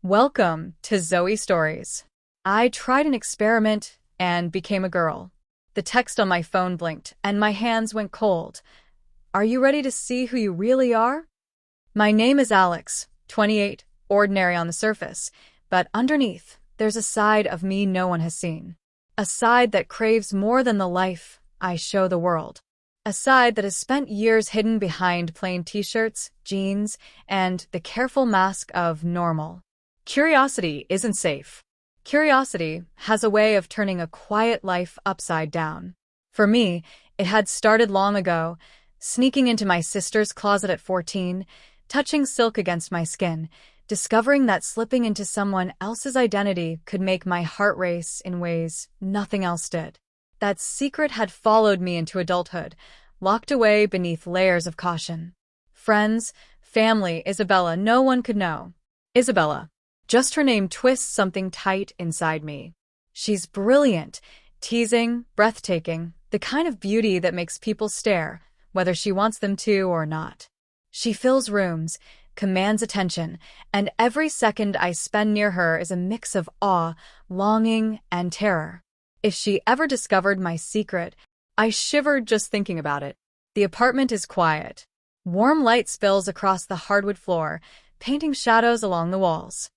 Welcome to Zoe Stories. I tried an experiment and became a girl. The text on my phone blinked and my hands went cold. Are you ready to see who you really are? My name is Alex, 28, ordinary on the surface, but underneath, there's a side of me no one has seen. A side that craves more than the life I show the world. A side that has spent years hidden behind plain t-shirts, jeans, and the careful mask of normal. Curiosity isn't safe. Curiosity has a way of turning a quiet life upside down. For me, it had started long ago, sneaking into my sister's closet at 14, touching silk against my skin, discovering that slipping into someone else's identity could make my heart race in ways nothing else did. That secret had followed me into adulthood, locked away beneath layers of caution. Friends, family, Isabella, no one could know. Isabella. Just her name twists something tight inside me. She's brilliant, teasing, breathtaking, the kind of beauty that makes people stare, whether she wants them to or not. She fills rooms, commands attention, and every second I spend near her is a mix of awe, longing, and terror. If she ever discovered my secret, I shivered just thinking about it. The apartment is quiet. Warm light spills across the hardwood floor, painting shadows along the walls.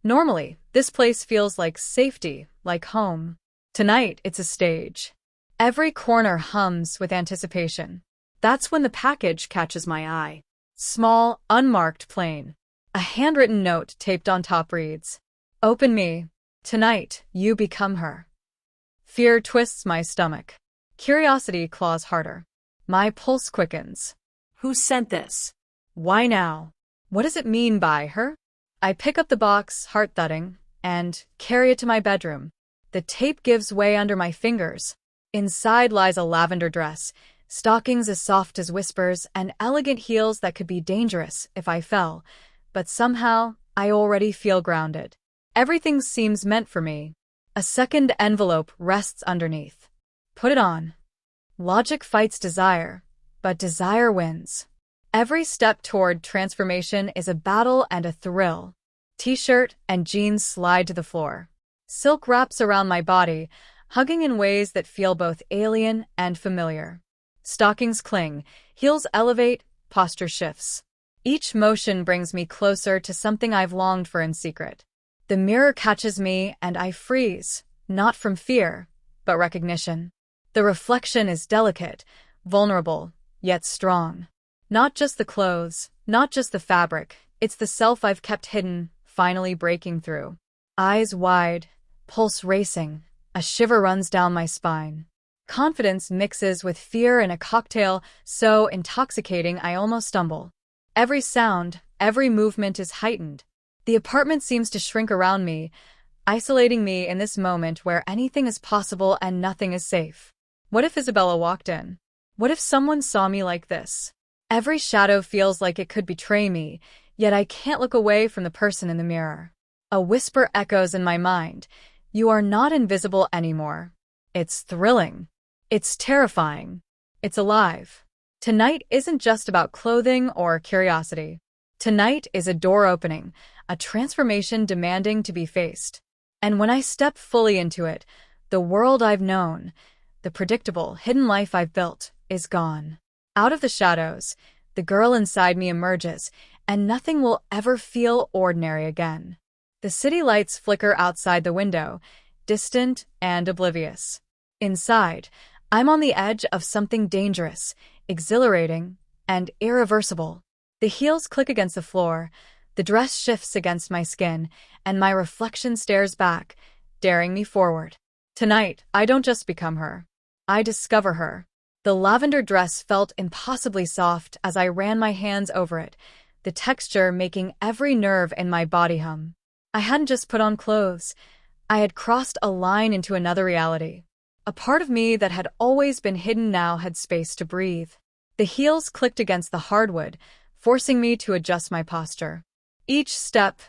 Normally, this place feels like safety, like home. Tonight, it's a stage. Every corner hums with anticipation. That's when the package catches my eye. Small, unmarked, plain. A handwritten note taped on top reads, "Open me. Tonight, you become her." Fear twists my stomach. Curiosity claws harder. My pulse quickens. Who sent this? Why now? What does it mean by her? I pick up the box, heart thudding, and carry it to my bedroom. The tape gives way under my fingers. Inside lies a lavender dress, stockings as soft as whispers, and elegant heels that could be dangerous if I fell. But somehow, I already feel grounded. Everything seems meant for me. A second envelope rests underneath. Put it on. Logic fights desire, but desire wins. Every step toward transformation is a battle and a thrill. T-shirt and jeans slide to the floor. Silk wraps around my body, hugging in ways that feel both alien and familiar. Stockings cling, heels elevate, posture shifts. Each motion brings me closer to something I've longed for in secret. The mirror catches me and I freeze, not from fear, but recognition. The reflection is delicate, vulnerable, yet strong. Not just the clothes, not just the fabric, it's the self I've kept hidden, finally breaking through. Eyes wide, pulse racing, a shiver runs down my spine. Confidence mixes with fear in a cocktail so intoxicating I almost stumble. Every sound, every movement is heightened. The apartment seems to shrink around me, isolating me in this moment where anything is possible and nothing is safe. What if Isabella walked in? What if someone saw me like this? Every shadow feels like it could betray me, yet I can't look away from the person in the mirror. A whisper echoes in my mind. You are not invisible anymore. It's thrilling. It's terrifying. It's alive. Tonight isn't just about clothing or curiosity. Tonight is a door opening, a transformation demanding to be faced. And when I step fully into it, the world I've known, the predictable, hidden life I've built, is gone. Out of the shadows, the girl inside me emerges, and nothing will ever feel ordinary again. The city lights flicker outside the window, distant and oblivious. Inside, I'm on the edge of something dangerous, exhilarating, and irreversible. The heels click against the floor, the dress shifts against my skin, and my reflection stares back, daring me forward. Tonight, I don't just become her. I discover her. The lavender dress felt impossibly soft as I ran my hands over it, the texture making every nerve in my body hum. I hadn't just put on clothes. I had crossed a line into another reality. A part of me that had always been hidden now had space to breathe. The heels clicked against the hardwood, forcing me to adjust my posture. Each step,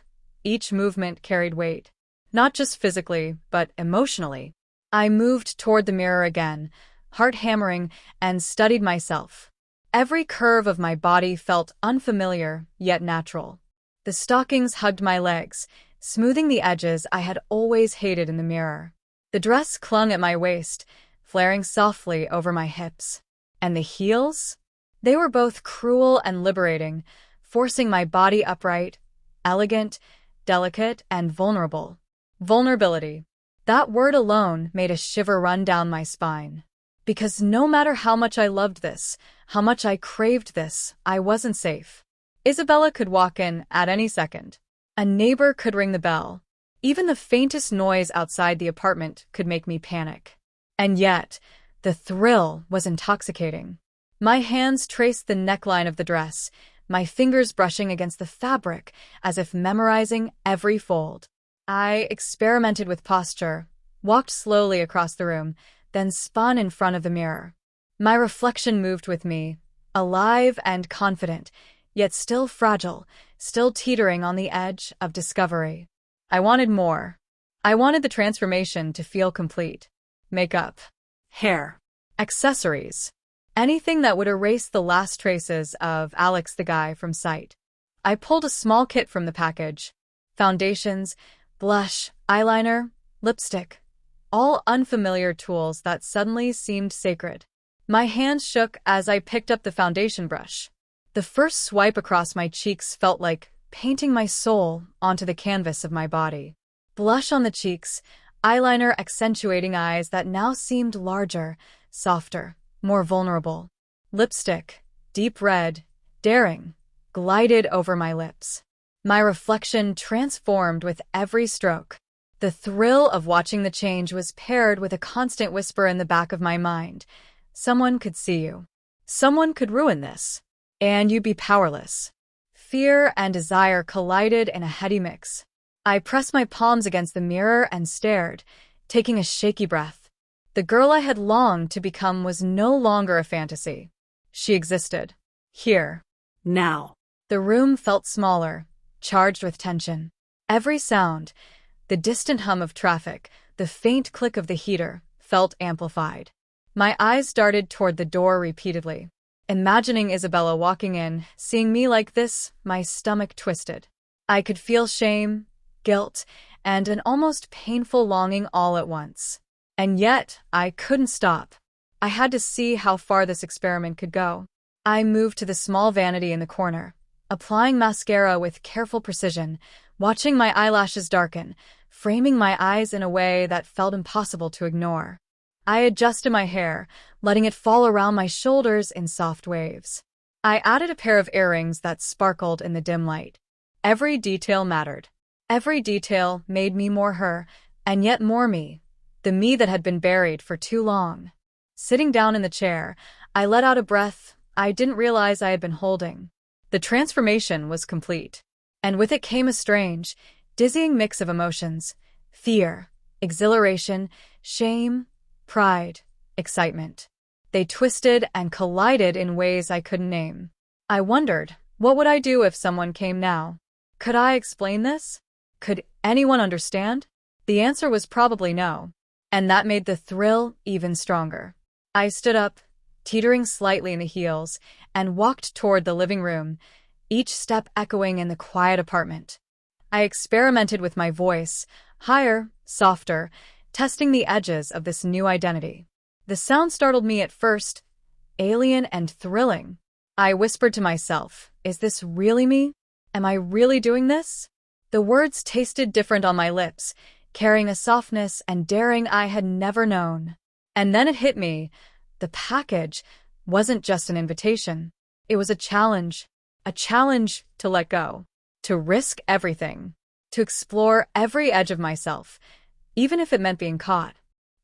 each movement carried weight, not just physically, but emotionally. I moved toward the mirror again, heart hammering, and studied myself. Every curve of my body felt unfamiliar, yet natural. The stockings hugged my legs, smoothing the edges I had always hated in the mirror. The dress clung at my waist, flaring softly over my hips. And the heels? They were both cruel and liberating, forcing my body upright, elegant, delicate, and vulnerable. Vulnerability. That word alone made a shiver run down my spine. Because no matter how much I loved this, how much I craved this, I wasn't safe. Isabella could walk in at any second. A neighbor could ring the bell. Even the faintest noise outside the apartment could make me panic. And yet, the thrill was intoxicating. My hands traced the neckline of the dress, my fingers brushing against the fabric as if memorizing every fold. I experimented with posture, walked slowly across the room, then spun in front of the mirror. My reflection moved with me, alive and confident, yet still fragile, still teetering on the edge of discovery. I wanted more. I wanted the transformation to feel complete. Makeup, hair, accessories, anything that would erase the last traces of Alex the guy from sight. I pulled a small kit from the package. Foundations, blush, eyeliner, lipstick, all unfamiliar tools that suddenly seemed sacred. My hands shook as I picked up the foundation brush. The first swipe across my cheeks felt like painting my soul onto the canvas of my body. Blush on the cheeks, eyeliner accentuating eyes that now seemed larger, softer, more vulnerable. Lipstick, deep red, daring, glided over my lips. My reflection transformed with every stroke. The thrill of watching the change was paired with a constant whisper in the back of my mind. Someone could see you. Someone could ruin this. And you'd be powerless. Fear and desire collided in a heady mix. I pressed my palms against the mirror and stared, taking a shaky breath. The girl I had longed to become was no longer a fantasy. She existed. Here. Now. The room felt smaller, charged with tension. Every sound, the distant hum of traffic, the faint click of the heater, felt amplified. My eyes darted toward the door repeatedly. Imagining Isabella walking in, seeing me like this, my stomach twisted. I could feel shame, guilt, and an almost painful longing all at once. And yet, I couldn't stop. I had to see how far this experiment could go. I moved to the small vanity in the corner, applying mascara with careful precision, watching my eyelashes darken, framing my eyes in a way that felt impossible to ignore. I adjusted my hair, letting it fall around my shoulders in soft waves. I added a pair of earrings that sparkled in the dim light. Every detail mattered. Every detail made me more her, and yet more me, the me that had been buried for too long. Sitting down in the chair, I let out a breath I didn't realize I had been holding. The transformation was complete, and with it came a strange, dizzying mix of emotions: fear, exhilaration, shame, pride, excitement. They twisted and collided in ways I couldn't name. I wondered, what would I do if someone came now? Could I explain this? Could anyone understand? The answer was probably no, and that made the thrill even stronger. I stood up, teetering slightly in the heels, and walked toward the living room, each step echoing in the quiet apartment. I experimented with my voice, higher, softer, testing the edges of this new identity. The sound startled me at first, alien and thrilling. I whispered to myself, is this really me? Am I really doing this? The words tasted different on my lips, carrying a softness and daring I had never known. And then it hit me. The package wasn't just an invitation. It was a challenge to let go, to risk everything, to explore every edge of myself, even if it meant being caught.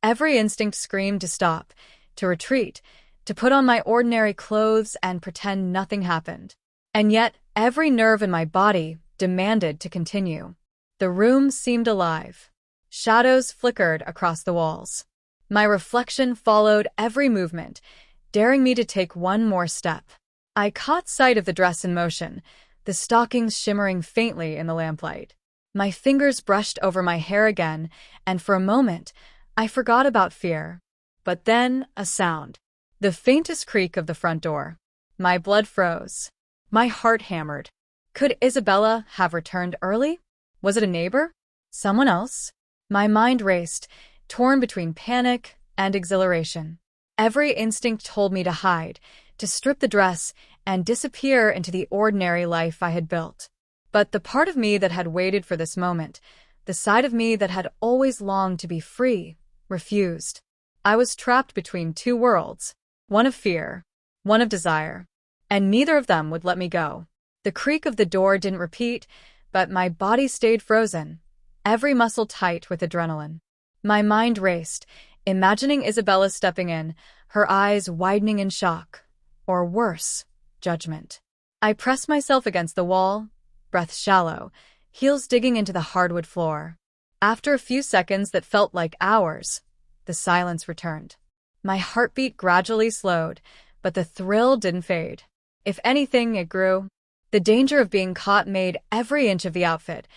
Every instinct screamed to stop, to retreat, to put on my ordinary clothes and pretend nothing happened. And yet, every nerve in my body demanded to continue. The room seemed alive. Shadows flickered across the walls. My reflection followed every movement, daring me to take one more step. I caught sight of the dress in motion, the stockings shimmering faintly in the lamplight. My fingers brushed over my hair again, and for a moment, I forgot about fear. But then, a sound. The faintest creak of the front door. My blood froze. My heart hammered. Could Isabella have returned early? Was it a neighbor? Someone else? My mind raced, torn between panic and exhilaration. Every instinct told me to hide, to strip the dress, and disappear into the ordinary life I had built. But the part of me that had waited for this moment, the side of me that had always longed to be free, refused. I was trapped between two worlds, one of fear, one of desire, and neither of them would let me go. The creak of the door didn't repeat, but my body stayed frozen, every muscle tight with adrenaline. My mind raced, imagining Isabella stepping in, her eyes widening in shock, or worse, judgment. I pressed myself against the wall, breath shallow, heels digging into the hardwood floor. After a few seconds that felt like hours, the silence returned. My heartbeat gradually slowed, but the thrill didn't fade. If anything, it grew. The danger of being caught made every inch of the outfit,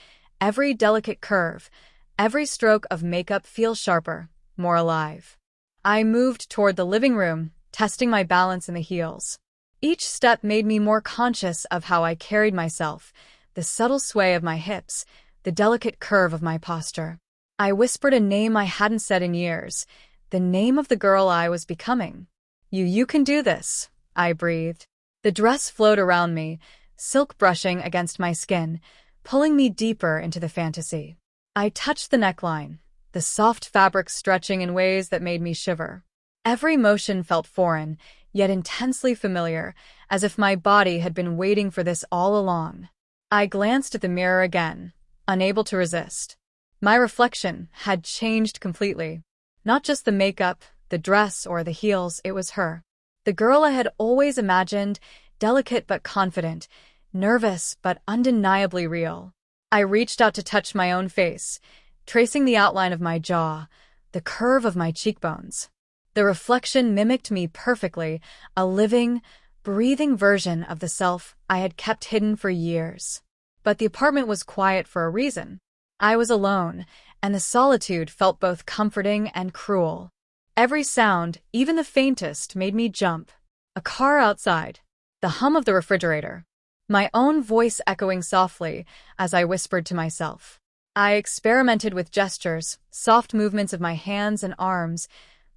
every delicate curve, every stroke of makeup feel sharper, more alive. I moved toward the living room, testing my balance in the heels. Each step made me more conscious of how I carried myself, the subtle sway of my hips, the delicate curve of my posture. I whispered a name I hadn't said in years, the name of the girl I was becoming. You can do this, I breathed. The dress flowed around me, silk brushing against my skin, pulling me deeper into the fantasy. I touched the neckline, the soft fabric stretching in ways that made me shiver. Every motion felt foreign, yet intensely familiar, as if my body had been waiting for this all along. I glanced at the mirror again, unable to resist. My reflection had changed completely. Not just the makeup, the dress, or the heels, it was her. The girl I had always imagined, delicate but confident, nervous but undeniably real. I reached out to touch my own face, tracing the outline of my jaw, the curve of my cheekbones. The reflection mimicked me perfectly, a living, breathing version of the self I had kept hidden for years. But the apartment was quiet for a reason. I was alone, and the solitude felt both comforting and cruel. Every sound, even the faintest, made me jump. A car outside, the hum of the refrigerator, my own voice echoing softly as I whispered to myself. I experimented with gestures, soft movements of my hands and arms,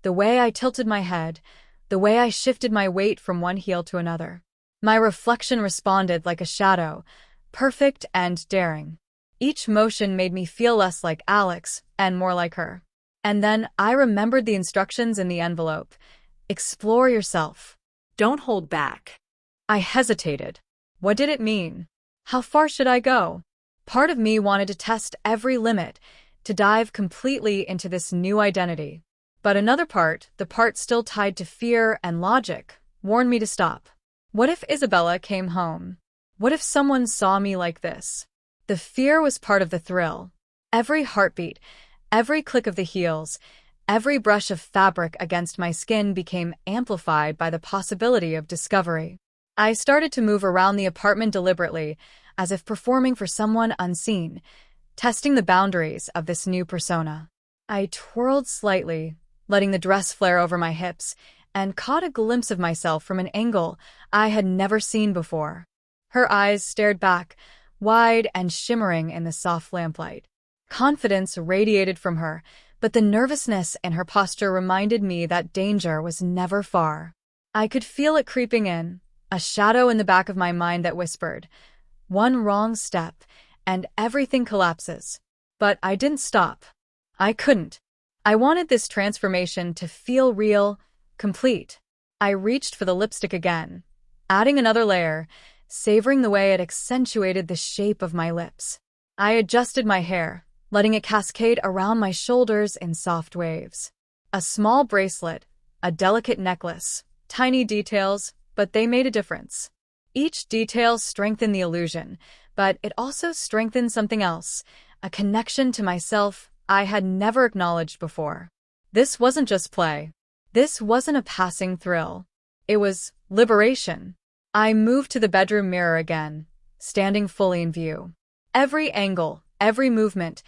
the way I tilted my head, the way I shifted my weight from one heel to another. My reflection responded like a shadow, perfect and daring. Each motion made me feel less like Alex and more like her. And then I remembered the instructions in the envelope. Explore yourself. Don't hold back. I hesitated. What did it mean? How far should I go? Part of me wanted to test every limit, to dive completely into this new identity. But another part, the part still tied to fear and logic, warned me to stop. What if Isabella came home? What if someone saw me like this? The fear was part of the thrill. Every heartbeat, every click of the heels, every brush of fabric against my skin became amplified by the possibility of discovery. I started to move around the apartment deliberately, as if performing for someone unseen, testing the boundaries of this new persona. I twirled slightly, letting the dress flare over my hips, and caught a glimpse of myself from an angle I had never seen before. Her eyes stared back, wide and shimmering in the soft lamplight. Confidence radiated from her, but the nervousness in her posture reminded me that danger was never far. I could feel it creeping in, a shadow in the back of my mind that whispered, "One wrong step, and everything collapses." But I didn't stop. I couldn't. I wanted this transformation to feel real, complete. I reached for the lipstick again, adding another layer, savoring the way it accentuated the shape of my lips. I adjusted my hair, letting it cascade around my shoulders in soft waves. A small bracelet, a delicate necklace, tiny details, but they made a difference. Each detail strengthened the illusion, but it also strengthened something else, a connection to myself I had never acknowledged before. This wasn't just play. This wasn't a passing thrill. It was liberation. I moved to the bedroom mirror again, standing fully in view. Every angle, every movement,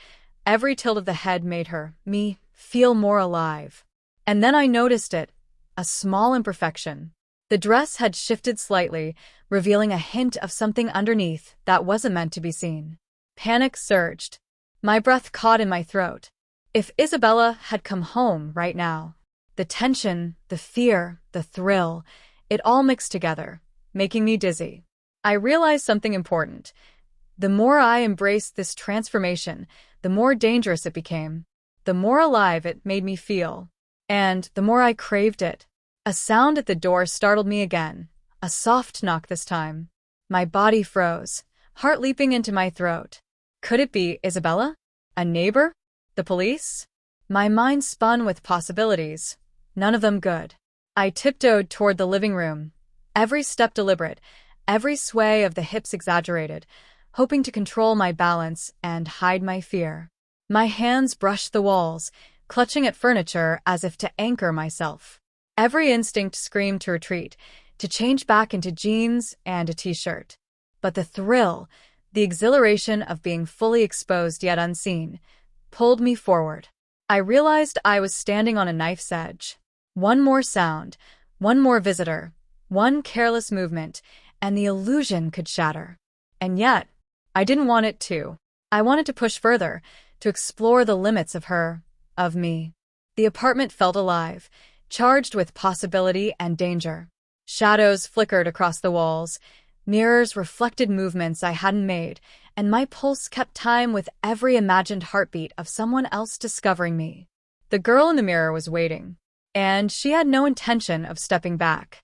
every tilt of the head made me, feel more alive. And then I noticed it, a small imperfection. The dress had shifted slightly, revealing a hint of something underneath that wasn't meant to be seen. Panic surged. My breath caught in my throat. If Isabella had come home right now, the tension, the fear, the thrill, it all mixed together, making me dizzy. I realized something important. The more I embraced this transformation, the more dangerous it became, the more alive it made me feel, and the more I craved it. A sound at the door startled me again, a soft knock this time. My body froze, heart leaping into my throat. Could it be Isabella? A neighbor? The police? My mind spun with possibilities, none of them good. I tiptoed toward the living room, every step deliberate, every sway of the hips exaggerated, hoping to control my balance and hide my fear. My hands brushed the walls, clutching at furniture as if to anchor myself. Every instinct screamed to retreat, to change back into jeans and a t-shirt. But the thrill, the exhilaration of being fully exposed yet unseen, pulled me forward. I realized I was standing on a knife's edge. One more sound, one more visitor, one careless movement, and the illusion could shatter. And yet, I didn't want it to. I wanted to push further, to explore the limits of her, of me. The apartment felt alive, charged with possibility and danger. Shadows flickered across the walls, mirrors reflected movements I hadn't made, and my pulse kept time with every imagined heartbeat of someone else discovering me. The girl in the mirror was waiting, and she had no intention of stepping back.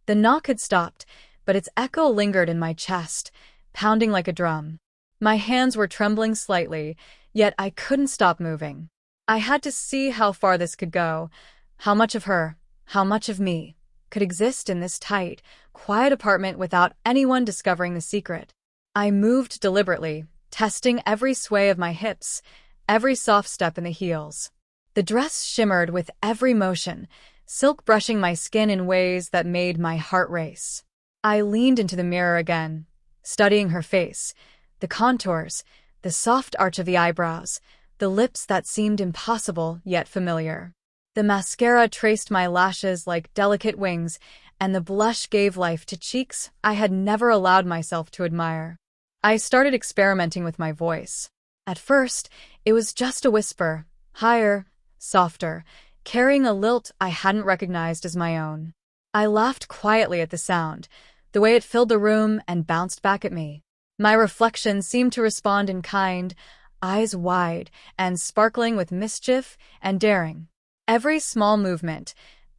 The knock had stopped, but its echo lingered in my chest, pounding like a drum. My hands were trembling slightly, yet I couldn't stop moving. I had to see how far this could go, how much of her, how much of me, could exist in this tight, quiet apartment without anyone discovering the secret. I moved deliberately, testing every sway of my hips, every soft step in the heels. The dress shimmered with every motion, silk brushing my skin in ways that made my heart race. I leaned into the mirror again, studying her face, the contours, the soft arch of the eyebrows, the lips that seemed impossible yet familiar. The mascara traced my lashes like delicate wings, and the blush gave life to cheeks I had never allowed myself to admire. I started experimenting with my voice. At first, it was just a whisper, higher, softer, carrying a lilt I hadn't recognized as my own. I laughed quietly at the sound, the way it filled the room and bounced back at me. My reflection seemed to respond in kind, eyes wide and sparkling with mischief and daring. Every small movement,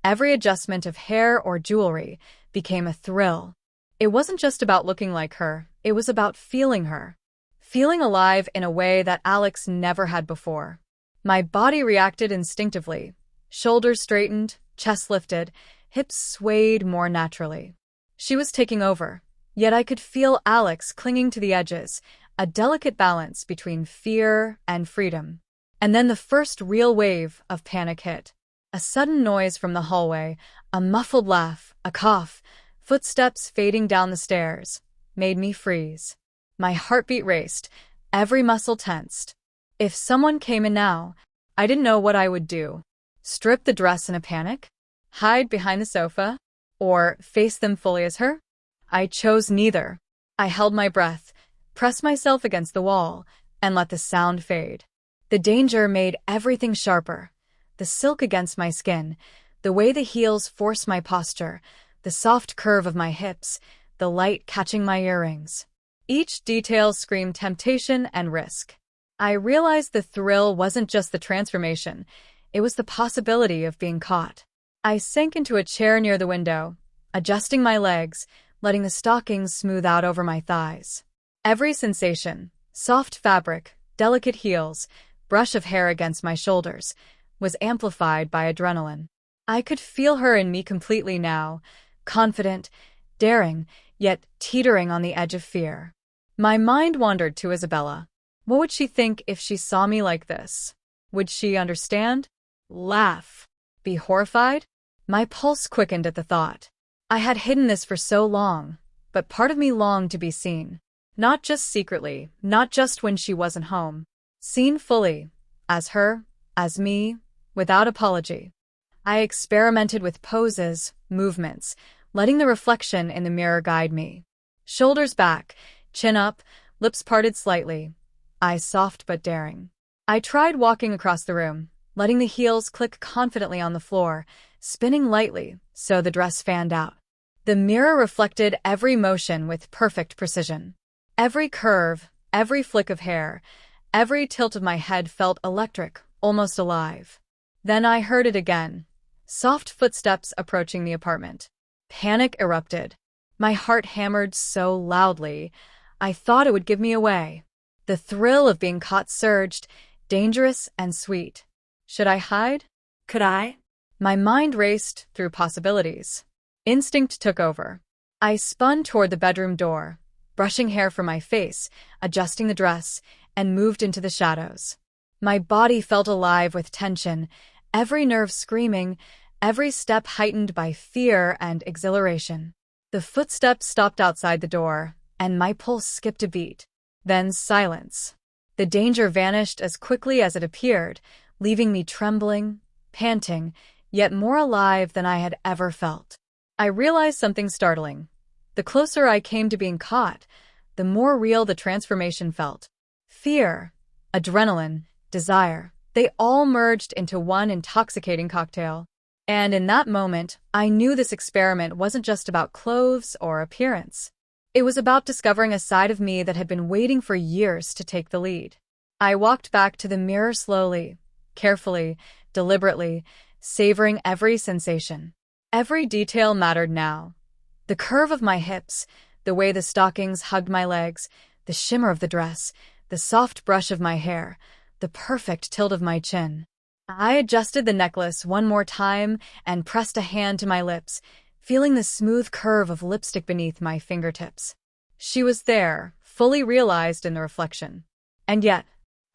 every adjustment of hair or jewelry became a thrill. It wasn't just about looking like her, it was about feeling her. Feeling alive in a way that Alex never had before. My body reacted instinctively. Shoulders straightened, chest lifted, hips swayed more naturally. She was taking over, yet I could feel Alex clinging to the edges, a delicate balance between fear and freedom. And then the first real wave of panic hit. A sudden noise from the hallway, a muffled laugh, a cough, footsteps fading down the stairs, made me freeze. My heartbeat raced, every muscle tensed. If someone came in now, I didn't know what I would do. Strip the dress in a panic? Hide behind the sofa? Or face them fully as her? I chose neither. I held my breath, pressed myself against the wall, and let the sound fade. The danger made everything sharper. The silk against my skin, the way the heels forced my posture, the soft curve of my hips, the light catching my earrings. Each detail screamed temptation and risk. I realized the thrill wasn't just the transformation, it was the possibility of being caught. I sank into a chair near the window, adjusting my legs, letting the stockings smooth out over my thighs. Every sensation, soft fabric, delicate heels, brush of hair against my shoulders, was amplified by adrenaline. I could feel her in me completely now, confident, daring, yet teetering on the edge of fear. My mind wandered to Isabella. What would she think if she saw me like this? Would she understand? Laugh? Be horrified? My pulse quickened at the thought. I had hidden this for so long, but part of me longed to be seen. Not just secretly, not just when she wasn't home. Seen fully, as her, as me, without apology. I experimented with poses, movements, letting the reflection in the mirror guide me. Shoulders back, chin up, lips parted slightly, eyes soft but daring. I tried walking across the room, letting the heels click confidently on the floor, spinning lightly so the dress fanned out. The mirror reflected every motion with perfect precision. Every curve, every flick of hair, every tilt of my head felt electric, almost alive. Then I heard it again. Soft footsteps approaching the apartment. Panic erupted. My heart hammered so loudly, I thought it would give me away. The thrill of being caught surged, dangerous and sweet. Should I hide? Could I? My mind raced through possibilities. Instinct took over. I spun toward the bedroom door, brushing hair from my face, adjusting the dress, and moved into the shadows. My body felt alive with tension, every nerve screaming, every step heightened by fear and exhilaration. The footsteps stopped outside the door, and my pulse skipped a beat. Then silence. The danger vanished as quickly as it appeared, leaving me trembling, panting, yet more alive than I had ever felt. I realized something startling. The closer I came to being caught, the more real the transformation felt. Fear, adrenaline, desire, they all merged into one intoxicating cocktail. And in that moment, I knew this experiment wasn't just about clothes or appearance. It was about discovering a side of me that had been waiting for years to take the lead. I walked back to the mirror slowly, carefully, deliberately, savoring every sensation. Every detail mattered now. The curve of my hips, the way the stockings hugged my legs, the shimmer of the dress, the soft brush of my hair, the perfect tilt of my chin. I adjusted the necklace one more time and pressed a hand to my lips, feeling the smooth curve of lipstick beneath my fingertips. She was there, fully realized in the reflection. And yet,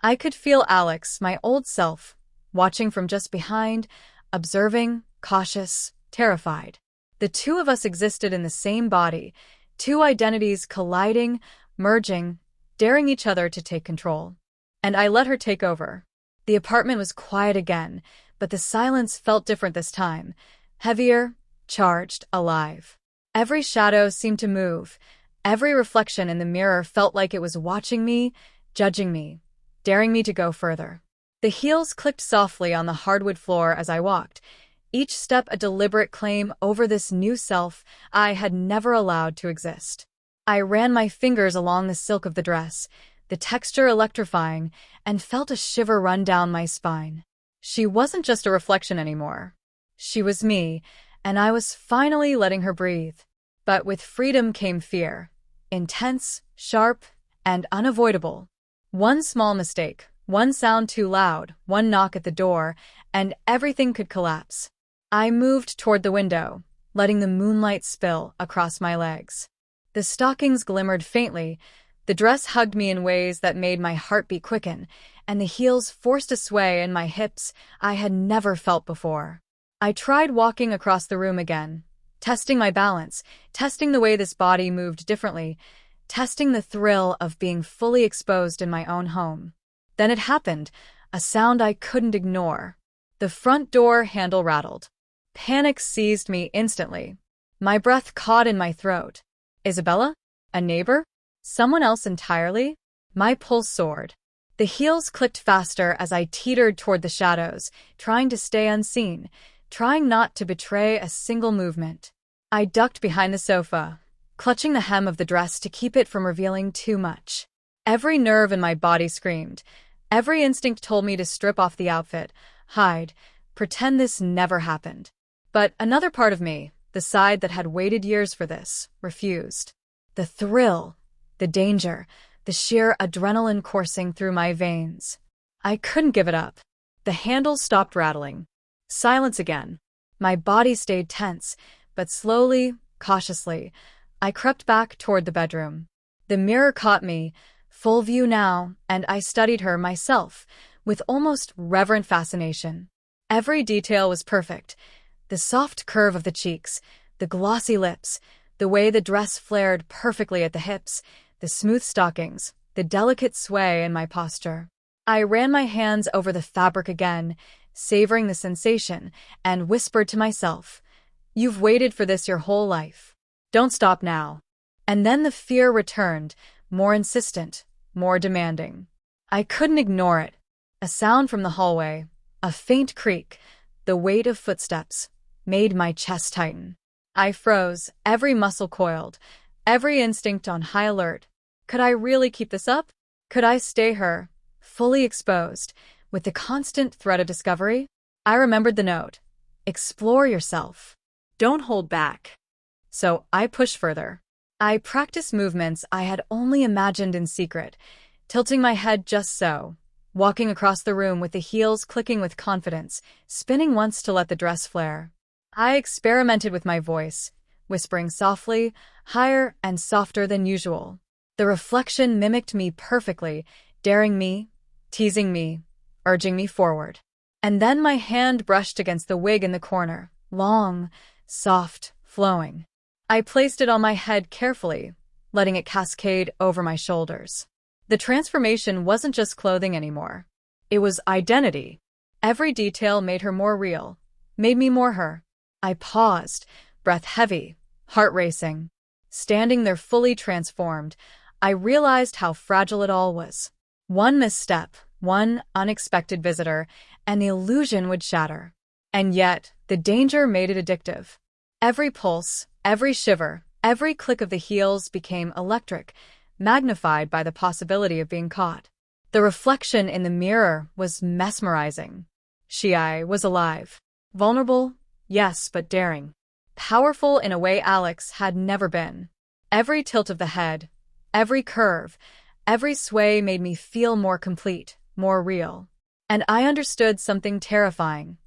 I could feel Alex, my old self, watching from just behind, observing, cautious, terrified. The two of us existed in the same body, two identities colliding, merging, daring each other to take control. And I let her take over. The apartment was quiet again, but the silence felt different this time. Heavier, charged, alive. Every shadow seemed to move. Every reflection in the mirror felt like it was watching me, judging me, daring me to go further. The heels clicked softly on the hardwood floor as I walked, each step a deliberate claim over this new self I had never allowed to exist. I ran my fingers along the silk of the dress, the texture electrifying, and felt a shiver run down my spine. She wasn't just a reflection anymore. She was me, and I was finally letting her breathe. But with freedom came fear. Intense, sharp, and unavoidable. One small mistake, one sound too loud, one knock at the door, and everything could collapse. I moved toward the window, letting the moonlight spill across my legs. The stockings glimmered faintly, the dress hugged me in ways that made my heartbeat quicken, and the heels forced a sway in my hips I had never felt before. I tried walking across the room again, testing my balance, testing the way this body moved differently, testing the thrill of being fully exposed in my own home. Then it happened, a sound I couldn't ignore. The front door handle rattled. Panic seized me instantly. My breath caught in my throat. Isabella? A neighbor? Someone else entirely? My pulse soared. The heels clicked faster as I teetered toward the shadows, trying to stay unseen, trying not to betray a single movement. I ducked behind the sofa, clutching the hem of the dress to keep it from revealing too much. Every nerve in my body screamed. Every instinct told me to strip off the outfit, hide, pretend this never happened. But another part of me, the side that had waited years for this, refused. The thrill, the danger, the sheer adrenaline coursing through my veins. I couldn't give it up. The handle stopped rattling. Silence again. My body stayed tense, but slowly, cautiously, I crept back toward the bedroom. The mirror caught me, full view now, and I studied her myself, with almost reverent fascination. Every detail was perfect. The soft curve of the cheeks, the glossy lips, the way the dress flared perfectly at the hips, the smooth stockings, the delicate sway in my posture. I ran my hands over the fabric again, savoring the sensation, and whispered to myself, "You've waited for this your whole life. Don't stop now." And then the fear returned, more insistent, more demanding. I couldn't ignore it. A sound from the hallway, a faint creak, the weight of footsteps, made my chest tighten. I froze, every muscle coiled, every instinct on high alert. Could I really keep this up? Could I stay her, fully exposed, with the constant threat of discovery? I remembered the note. Explore yourself. Don't hold back. So I pushed further. I practiced movements I had only imagined in secret, tilting my head just so, walking across the room with the heels clicking with confidence, spinning once to let the dress flare. I experimented with my voice, whispering softly, higher and softer than usual. The reflection mimicked me perfectly, daring me, teasing me, urging me forward. And then my hand brushed against the wig in the corner, long, soft, flowing. I placed it on my head carefully, letting it cascade over my shoulders. The transformation wasn't just clothing anymore. It was identity. Every detail made her more real, made me more her. I paused, breath heavy, heart racing. Standing there fully transformed, I realized how fragile it all was. One misstep, one unexpected visitor, and the illusion would shatter. And yet, the danger made it addictive. Every pulse, every shiver, every click of the heels became electric, magnified by the possibility of being caught. The reflection in the mirror was mesmerizing. She was alive. Vulnerable, yes, but daring. Powerful in a way Alex had never been. Every tilt of the head, every curve, every sway made me feel more complete, more real. And I understood something terrifying.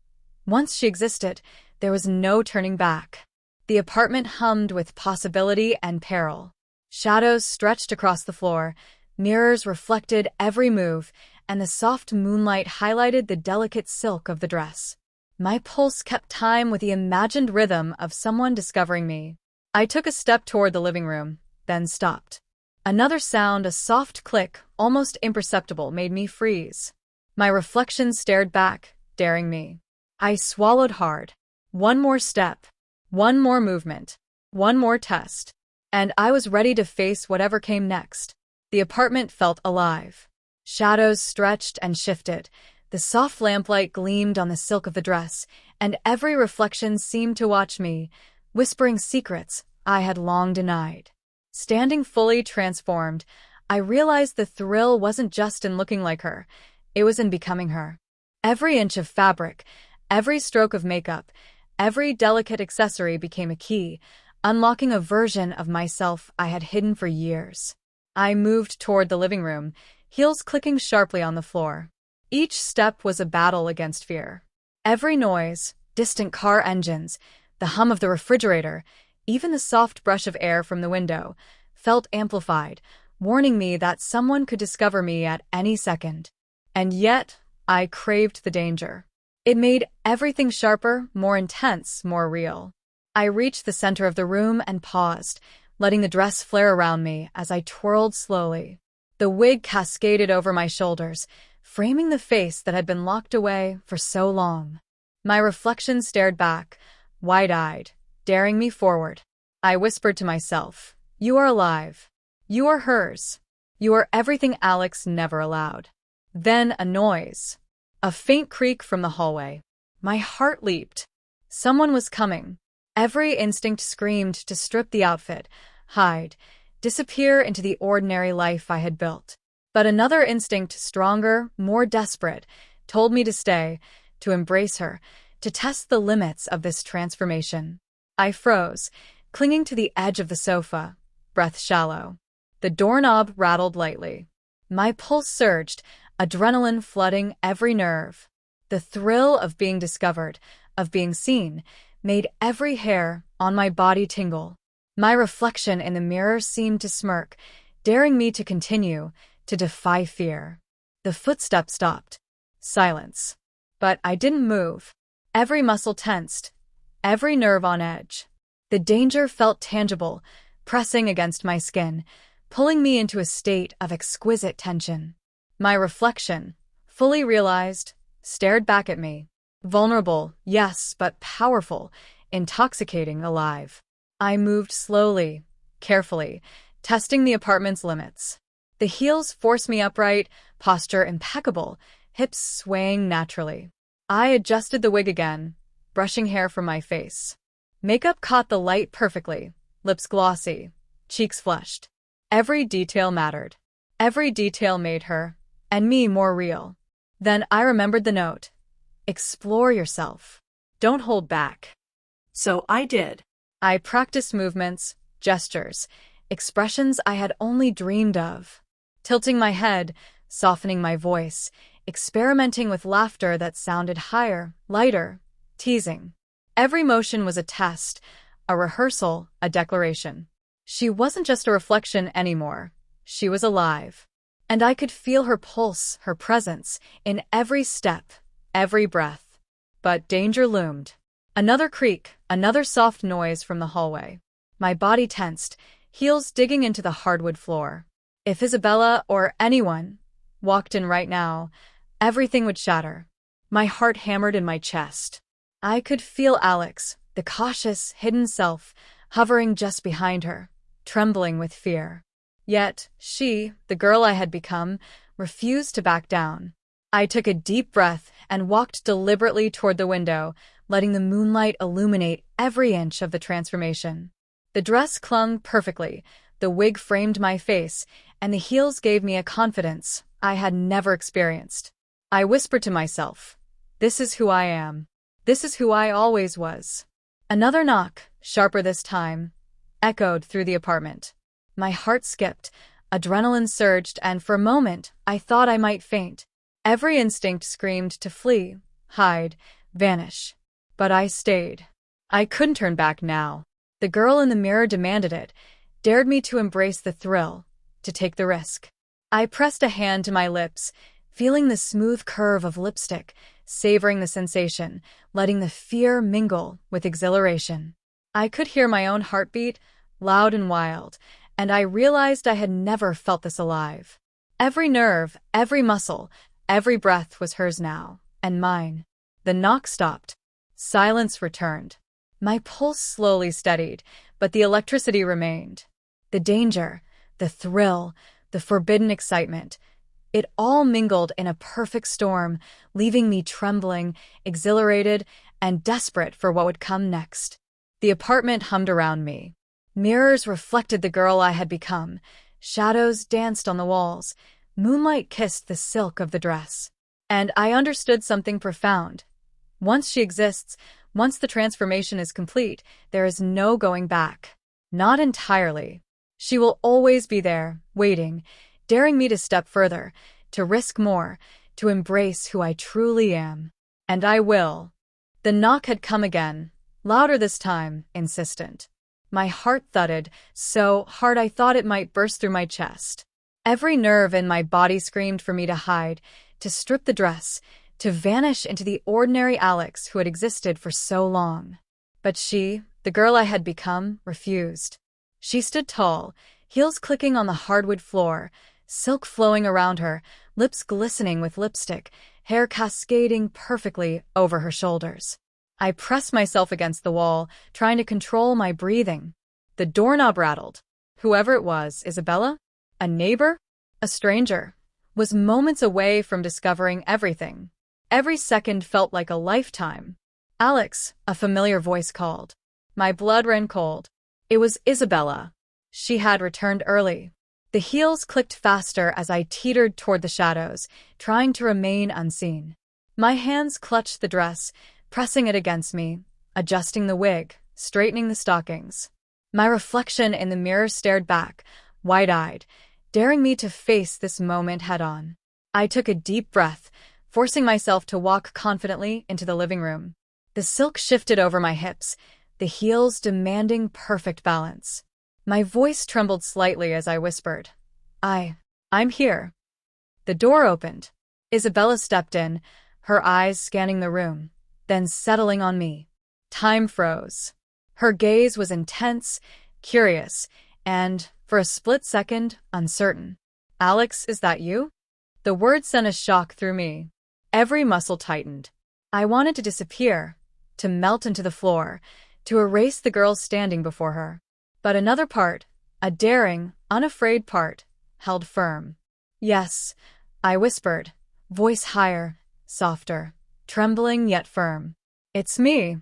Once she existed, there was no turning back. The apartment hummed with possibility and peril. Shadows stretched across the floor, mirrors reflected every move, and the soft moonlight highlighted the delicate silk of the dress. My pulse kept time with the imagined rhythm of someone discovering me. I took a step toward the living room, then stopped. Another sound, a soft click, almost imperceptible, made me freeze. My reflection stared back, daring me. I swallowed hard. One more step, one more movement, one more test, and I was ready to face whatever came next. The apartment felt alive. Shadows stretched and shifted. The soft lamplight gleamed on the silk of the dress, and every reflection seemed to watch me, whispering secrets I had long denied. Standing fully transformed, I realized the thrill wasn't just in looking like her, it was in becoming her. Every inch of fabric, every stroke of makeup, every delicate accessory became a key, unlocking a version of myself I had hidden for years. I moved toward the living room, heels clicking sharply on the floor. Each step was a battle against fear. Every noise, distant car engines, the hum of the refrigerator, even the soft brush of air from the window, felt amplified, warning me that someone could discover me at any second. And yet, I craved the danger. It made everything sharper, more intense, more real. I reached the center of the room and paused, letting the dress flare around me as I twirled slowly. The wig cascaded over my shoulders, framing the face that had been locked away for so long. My reflection stared back, wide-eyed, daring me forward. I whispered to myself, "You are alive. You are hers. You are everything Alex never allowed." Then a noise. A faint creak from the hallway. My heart leaped. Someone was coming. Every instinct screamed to strip the outfit, hide, disappear into the ordinary life I had built. But another instinct, stronger, more desperate, told me to stay, to embrace her, to test the limits of this transformation. I froze, clinging to the edge of the sofa, breath shallow. The doorknob rattled lightly. My pulse surged, adrenaline flooding every nerve. The thrill of being discovered, of being seen, made every hair on my body tingle. My reflection in the mirror seemed to smirk, daring me to continue, to defy fear. The footsteps stopped. Silence. But I didn't move. Every muscle tensed, every nerve on edge. The danger felt tangible, pressing against my skin, pulling me into a state of exquisite tension. My reflection, fully realized, stared back at me. Vulnerable, yes, but powerful, intoxicating, alive. I moved slowly, carefully, testing the apartment's limits. The heels forced me upright, posture impeccable, hips swaying naturally. I adjusted the wig again, brushing hair from my face. Makeup caught the light perfectly, lips glossy, cheeks flushed. Every detail mattered. Every detail made her, and me, more real. Then I remembered the note. Explore yourself. Don't hold back. So I did. I practiced movements, gestures, expressions I had only dreamed of. Tilting my head, softening my voice, experimenting with laughter that sounded higher, lighter, teasing. Every motion was a test, a rehearsal, a declaration. She wasn't just a reflection anymore. She was alive. And I could feel her pulse, her presence, in every step, every breath. But danger loomed. Another creak, another soft noise from the hallway. My body tensed, heels digging into the hardwood floor. If Isabella or anyone walked in right now, everything would shatter. My heart hammered in my chest. I could feel Alex, the cautious, hidden self, hovering just behind her, trembling with fear. Yet, she, the girl I had become, refused to back down. I took a deep breath and walked deliberately toward the window, letting the moonlight illuminate every inch of the transformation. The dress clung perfectly, the wig framed my face, and the heels gave me a confidence I had never experienced. I whispered to myself, "This is who I am. This is who I always was." Another knock, sharper this time, echoed through the apartment. My heart skipped, adrenaline surged, and for a moment I thought I might faint. Every instinct screamed to flee, hide, vanish. But I stayed. I couldn't turn back now. The girl in the mirror demanded it, dared me to embrace the thrill, to take the risk. I pressed a hand to my lips, feeling the smooth curve of lipstick, savoring the sensation, letting the fear mingle with exhilaration. I could hear my own heartbeat, loud and wild, and I realized I had never felt this alive. Every nerve, every muscle, every breath was hers now, and mine. The knock stopped. Silence returned. My pulse slowly steadied, but the electricity remained. The danger, the thrill, the forbidden excitement, it all mingled in a perfect storm, leaving me trembling, exhilarated, and desperate for what would come next. The apartment hummed around me. Mirrors reflected the girl I had become. Shadows danced on the walls. Moonlight kissed the silk of the dress. And I understood something profound. Once she exists, once the transformation is complete, there is no going back. Not entirely. She will always be there, waiting, daring me to step further, to risk more, to embrace who I truly am. And I will. The knock had come again, louder this time, insistent. My heart thudded, so hard I thought it might burst through my chest. Every nerve in my body screamed for me to hide, to strip the dress, to vanish into the ordinary Alex who had existed for so long. But she, the girl I had become, refused. She stood tall, heels clicking on the hardwood floor, silk flowing around her, lips glistening with lipstick, hair cascading perfectly over her shoulders. I pressed myself against the wall, trying to control my breathing. The doorknob rattled. Whoever it was, Isabella? A neighbor? A stranger? Was moments away from discovering everything. Every second felt like a lifetime. "Alex," a familiar voice called. My blood ran cold. It was Isabella. She had returned early. The heels clicked faster as I teetered toward the shadows, trying to remain unseen. My hands clutched the dress, pressing it against me, adjusting the wig, straightening the stockings. My reflection in the mirror stared back, wide-eyed, daring me to face this moment head-on. I took a deep breath, forcing myself to walk confidently into the living room. The silk shifted over my hips, the heels demanding perfect balance. My voice trembled slightly as I whispered, I'm here." The door opened. Isabella stepped in, her eyes scanning the room, then settling on me. Time froze. Her gaze was intense, curious, and, for a split second, uncertain. "Alex, is that you?" The word sent a shock through me. Every muscle tightened. I wanted to disappear, to melt into the floor, to erase the girl standing before her. But another part, a daring, unafraid part, held firm. Yes, I whispered, voice higher, softer, trembling yet firm. It's me.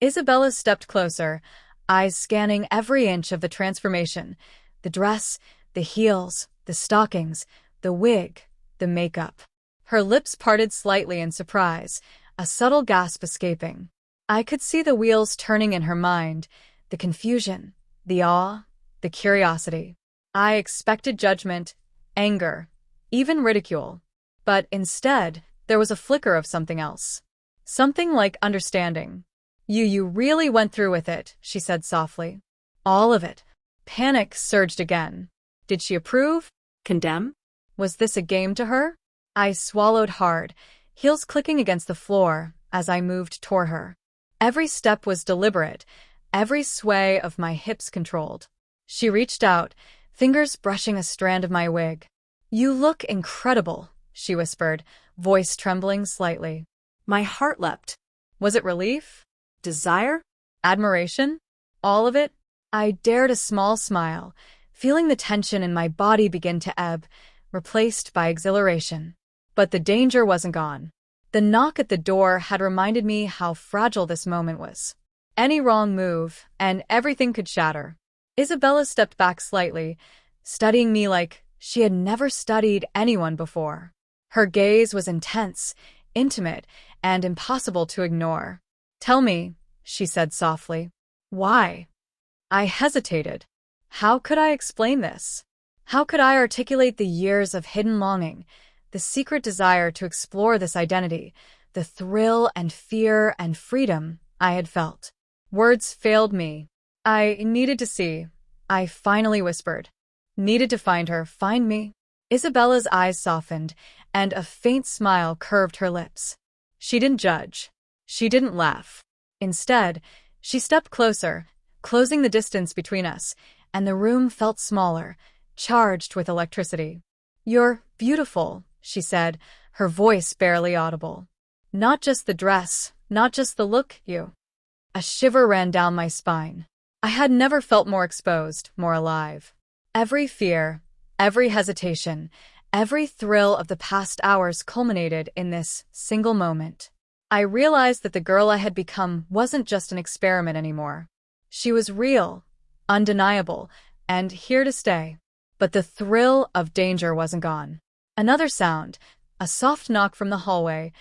Isabella stepped closer, eyes scanning every inch of the transformation. The dress, the heels, the stockings, the wig, the makeup. Her lips parted slightly in surprise, a subtle gasp escaping. I could see the wheels turning in her mind, the confusion, the awe, the curiosity. I expected judgment, anger, even ridicule. But instead, there was a flicker of something else. Something like understanding. You really went through with it, she said softly. All of it. Panic surged again. Did she approve? Condemn? Was this a game to her? I swallowed hard, heels clicking against the floor as I moved toward her. Every step was deliberate, every sway of my hips controlled. She reached out, fingers brushing a strand of my wig. You look incredible, she whispered, voice trembling slightly. My heart leapt. Was it relief? Desire? Admiration? All of it? I dared a small smile, feeling the tension in my body begin to ebb, replaced by exhilaration. But the danger wasn't gone. The knock at the door had reminded me how fragile this moment was. Any wrong move, and everything could shatter. Isabella stepped back slightly, studying me like she had never studied anyone before. Her gaze was intense, intimate, and impossible to ignore. Tell me, she said softly. Why? I hesitated. How could I explain this? How could I articulate the years of hidden longing, the secret desire to explore this identity, the thrill and fear and freedom I had felt? Words failed me. I needed to see. I finally whispered. Needed to find her, find me. Isabella's eyes softened, and a faint smile curved her lips. She didn't judge. She didn't laugh. Instead, she stepped closer, closing the distance between us, and the room felt smaller, charged with electricity. You're beautiful, she said, her voice barely audible. Not just the dress, not just the look, you. A shiver ran down my spine. I had never felt more exposed, more alive. Every fear, every hesitation, every thrill of the past hours culminated in this single moment. I realized that the girl I had become wasn't just an experiment anymore. She was real, undeniable, and here to stay. But the thrill of danger wasn't gone. Another sound, a soft knock from the hallway,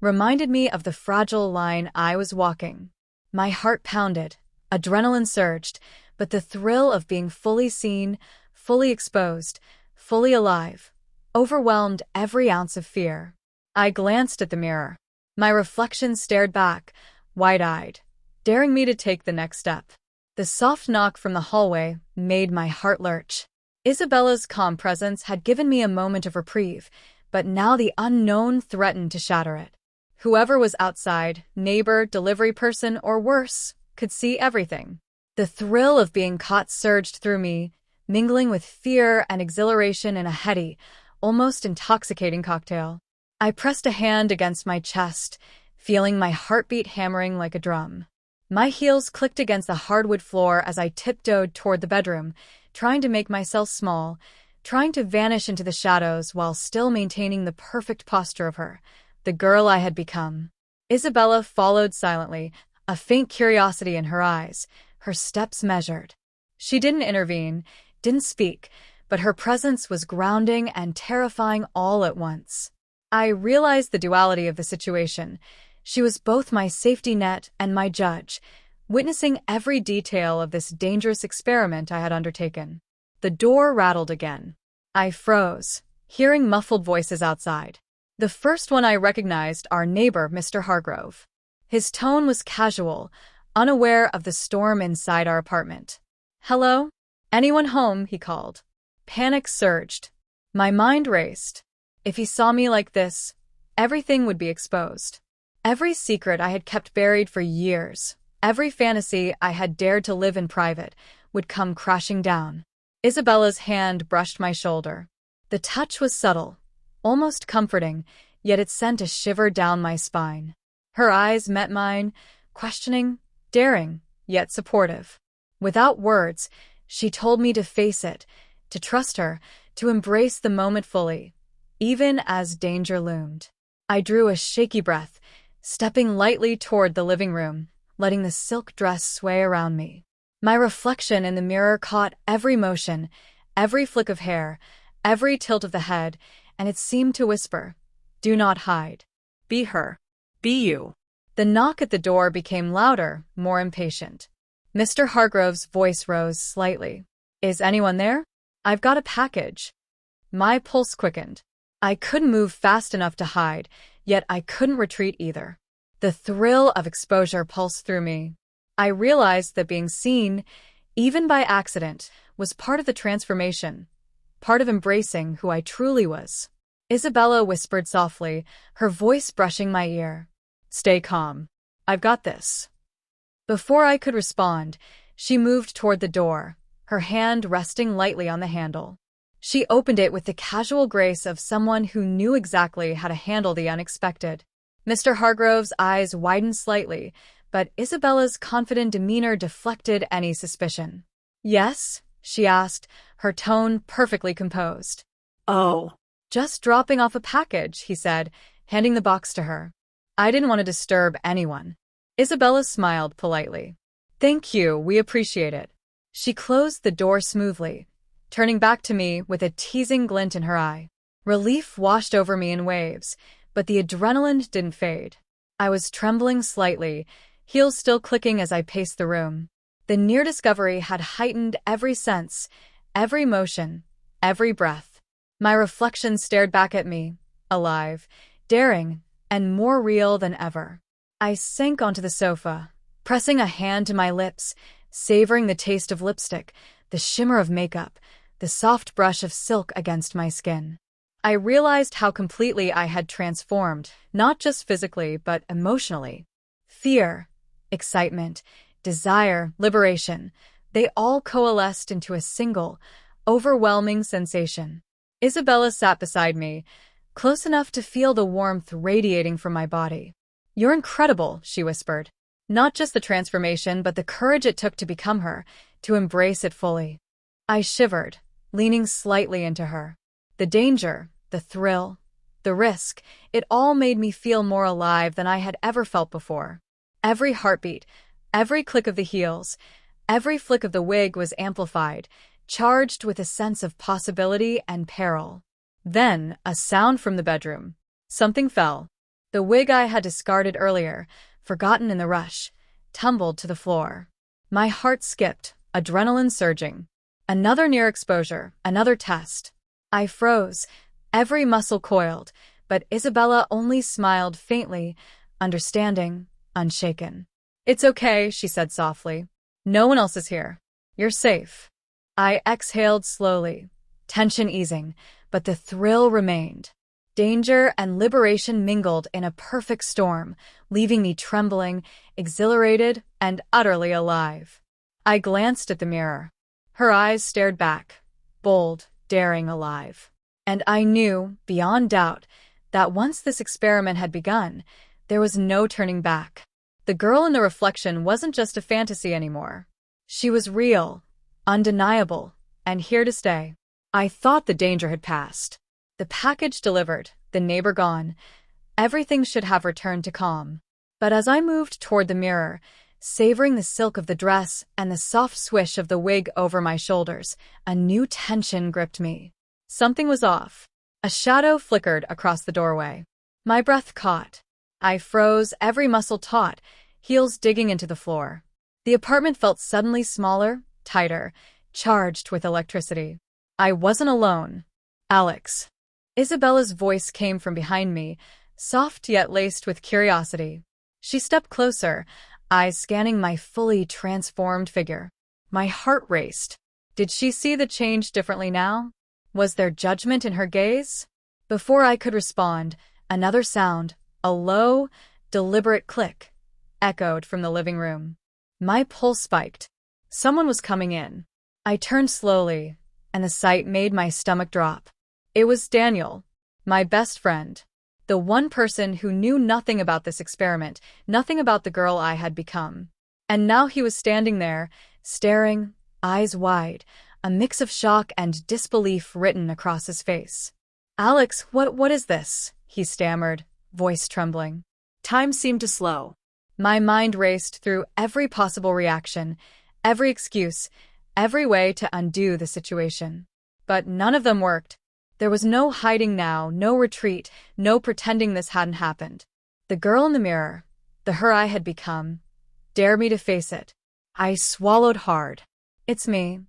reminded me of the fragile line I was walking. My heart pounded, adrenaline surged, but the thrill of being fully seen, fully exposed, fully alive, overwhelmed every ounce of fear. I glanced at the mirror. My reflection stared back, wide-eyed, daring me to take the next step. The soft knock from the hallway made my heart lurch. Isabella's calm presence had given me a moment of reprieve, but now the unknown threatened to shatter it. Whoever was outside, neighbor, delivery person, or worse, could see everything. The thrill of being caught surged through me, mingling with fear and exhilaration in a heady, almost intoxicating cocktail. I pressed a hand against my chest, feeling my heartbeat hammering like a drum. My heels clicked against the hardwood floor as I tiptoed toward the bedroom, trying to make myself small, trying to vanish into the shadows while still maintaining the perfect posture of her, the girl I had become. Isabella followed silently, a faint curiosity in her eyes, her steps measured. She didn't intervene, didn't speak, but her presence was grounding and terrifying all at once. I realized the duality of the situation. She was both my safety net and my judge, witnessing every detail of this dangerous experiment I had undertaken. The door rattled again. I froze, hearing muffled voices outside. The first one I recognized, our neighbor, Mr. Hargrove. His tone was casual, unaware of the storm inside our apartment. "Hello? Anyone home?" he called. Panic surged. My mind raced. If he saw me like this, everything would be exposed. Every secret I had kept buried for years, every fantasy I had dared to live in private, would come crashing down. Isabella's hand brushed my shoulder. The touch was subtle, almost comforting, yet it sent a shiver down my spine. Her eyes met mine, questioning, daring, yet supportive. Without words, she told me to face it, to trust her, to embrace the moment fully, even as danger loomed. I drew a shaky breath, stepping lightly toward the living room, letting the silk dress sway around me. My reflection in the mirror caught every motion, every flick of hair, every tilt of the head, and it seemed to whisper, "Do not hide. Be her. Be you." The knock at the door became louder, more impatient. Mr. Hargrove's voice rose slightly. "Is anyone there? I've got a package." My pulse quickened. I couldn't move fast enough to hide, yet I couldn't retreat either. The thrill of exposure pulsed through me. I realized that being seen, even by accident, was part of the transformation, part of embracing who I truly was. Isabella whispered softly, her voice brushing my ear. "Stay calm. I've got this." Before I could respond, she moved toward the door, her hand resting lightly on the handle. She opened it with the casual grace of someone who knew exactly how to handle the unexpected. Mr. Hargrove's eyes widened slightly, but Isabella's confident demeanor deflected any suspicion. "Yes?" she asked, her tone perfectly composed. Oh. "Just dropping off a package," he said, handing the box to her. "I didn't want to disturb anyone." Isabella smiled politely. "Thank you, we appreciate it." She closed the door smoothly, turning back to me with a teasing glint in her eye. Relief washed over me in waves, but the adrenaline didn't fade. I was trembling slightly, heels still clicking as I paced the room. The near discovery had heightened every sense, every motion, every breath. My reflection stared back at me, alive, daring, and more real than ever. I sank onto the sofa, pressing a hand to my lips, savoring the taste of lipstick, the shimmer of makeup, the soft brush of silk against my skin. I realized how completely I had transformed, not just physically, but emotionally. Fear, excitement, desire, liberation, they all coalesced into a single, overwhelming sensation. Isabella sat beside me, close enough to feel the warmth radiating from my body. "You're incredible," she whispered. Not just the transformation, but the courage it took to become her, to embrace it fully. I shivered, leaning slightly into her. The danger, the thrill, the risk, it all made me feel more alive than I had ever felt before. Every heartbeat, every click of the heels, every flick of the wig was amplified, charged with a sense of possibility and peril. Then, a sound from the bedroom. Something fell. The wig I had discarded earlier, forgotten in the rush, tumbled to the floor. My heart skipped, adrenaline surging. Another near exposure, another test. I froze, every muscle coiled, but Isabella only smiled faintly, understanding, unshaken. "It's okay," she said softly. "No one else is here. You're safe." I exhaled slowly, tension easing, but the thrill remained. Danger and liberation mingled in a perfect storm, leaving me trembling, exhilarated, and utterly alive. I glanced at the mirror. Her eyes stared back, bold, daring, alive. And I knew, beyond doubt, that once this experiment had begun, there was no turning back. The girl in the reflection wasn't just a fantasy anymore. She was real, undeniable, and here to stay. I thought the danger had passed. The package delivered, the neighbor gone. Everything should have returned to calm. But as I moved toward the mirror, savoring the silk of the dress and the soft swish of the wig over my shoulders, a new tension gripped me. Something was off. A shadow flickered across the doorway. My breath caught. I froze, every muscle taut, heels digging into the floor. The apartment felt suddenly smaller, tighter, charged with electricity. I wasn't alone. "Alex." Isabella's voice came from behind me, soft yet laced with curiosity. She stepped closer, eyes scanning my fully transformed figure. My heart raced. Did she see the change differently now? Was there judgment in her gaze? Before I could respond, another sound, a low, deliberate click, echoed from the living room. My pulse spiked. Someone was coming in. I turned slowly, and the sight made my stomach drop. It was Daniel, my best friend. The one person who knew nothing about this experiment, nothing about the girl I had become. And now he was standing there, staring, eyes wide, a mix of shock and disbelief written across his face. "Alex, what is this?" he stammered, voice trembling. Time seemed to slow. My mind raced through every possible reaction, every excuse, every way to undo the situation. But none of them worked. There was no hiding now, no retreat, no pretending this hadn't happened. The girl in the mirror, the her I had become, dared me to face it. I swallowed hard. "It's me,"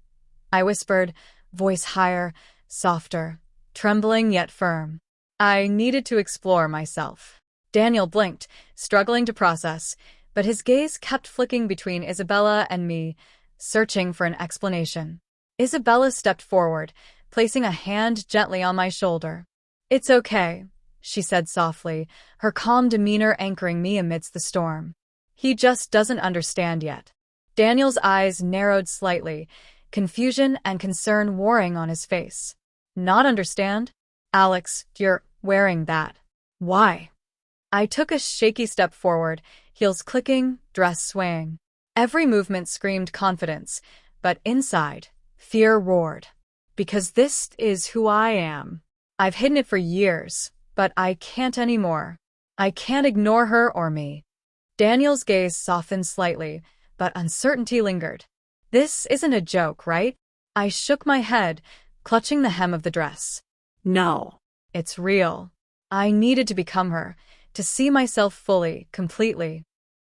I whispered, voice higher, softer, trembling yet firm. I needed to explore myself. Daniel blinked, struggling to process, but his gaze kept flicking between Isabella and me, searching for an explanation. Isabella stepped forward, placing a hand gently on my shoulder. "It's okay," she said softly, her calm demeanor anchoring me amidst the storm. "He just doesn't understand yet." Daniel's eyes narrowed slightly, confusion and concern warring on his face. "Not understand? Alex, you're wearing that. Why?" I took a shaky step forward, heels clicking, dress swaying. Every movement screamed confidence, but inside, fear roared. "Because this is who I am. I've hidden it for years, but I can't anymore. I can't ignore her or me." Daniel's gaze softened slightly, but uncertainty lingered. "This isn't a joke, right?" I shook my head, clutching the hem of the dress. "No." "It's real. I needed to become her, to see myself fully, completely."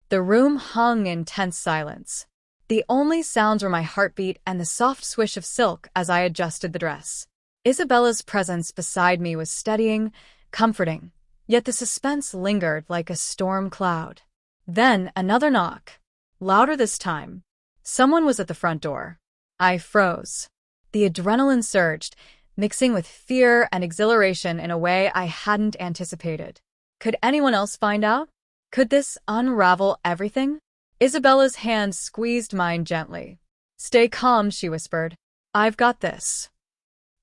The room hung in tense silence. The only sounds were my heartbeat and the soft swish of silk as I adjusted the dress. Isabella's presence beside me was steadying, comforting, yet the suspense lingered like a storm cloud. Then another knock. Louder this time. Someone was at the front door. I froze. The adrenaline surged, mixing with fear and exhilaration in a way I hadn't anticipated. Could anyone else find out? Could this unravel everything? Isabella's hand squeezed mine gently. "Stay calm," she whispered. "I've got this."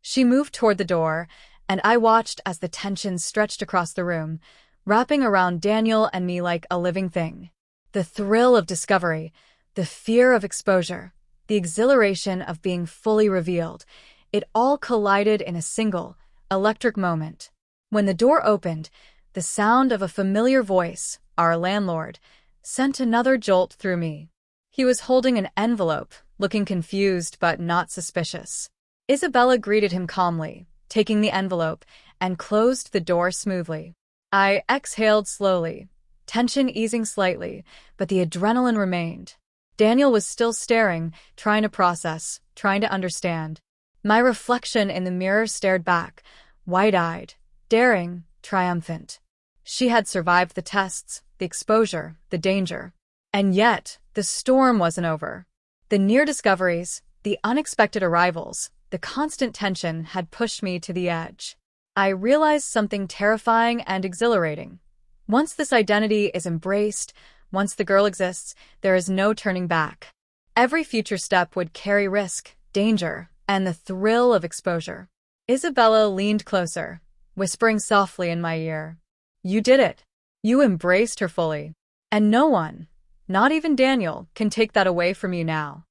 She moved toward the door, and I watched as the tension stretched across the room, wrapping around Daniel and me like a living thing. The thrill of discovery, the fear of exposure, the exhilaration of being fully revealed, it all collided in a single, electric moment. When the door opened, the sound of a familiar voice, our landlord, sent another jolt through me. He was holding an envelope, looking confused but not suspicious. Isabella greeted him calmly, taking the envelope, and closed the door smoothly. I exhaled slowly, tension easing slightly, but the adrenaline remained. Daniel was still staring, trying to process, trying to understand. My reflection in the mirror stared back, wide-eyed, daring, triumphant. She had survived the tests, the exposure, the danger. And yet, the storm wasn't over. The near discoveries, the unexpected arrivals, the constant tension had pushed me to the edge. I realized something terrifying and exhilarating. Once this identity is embraced, once the girl exists, there is no turning back. Every future step would carry risk, danger, and the thrill of exposure. Isabella leaned closer, whispering softly in my ear. "You did it. You embraced her fully. And no one, not even Daniel, can take that away from you now."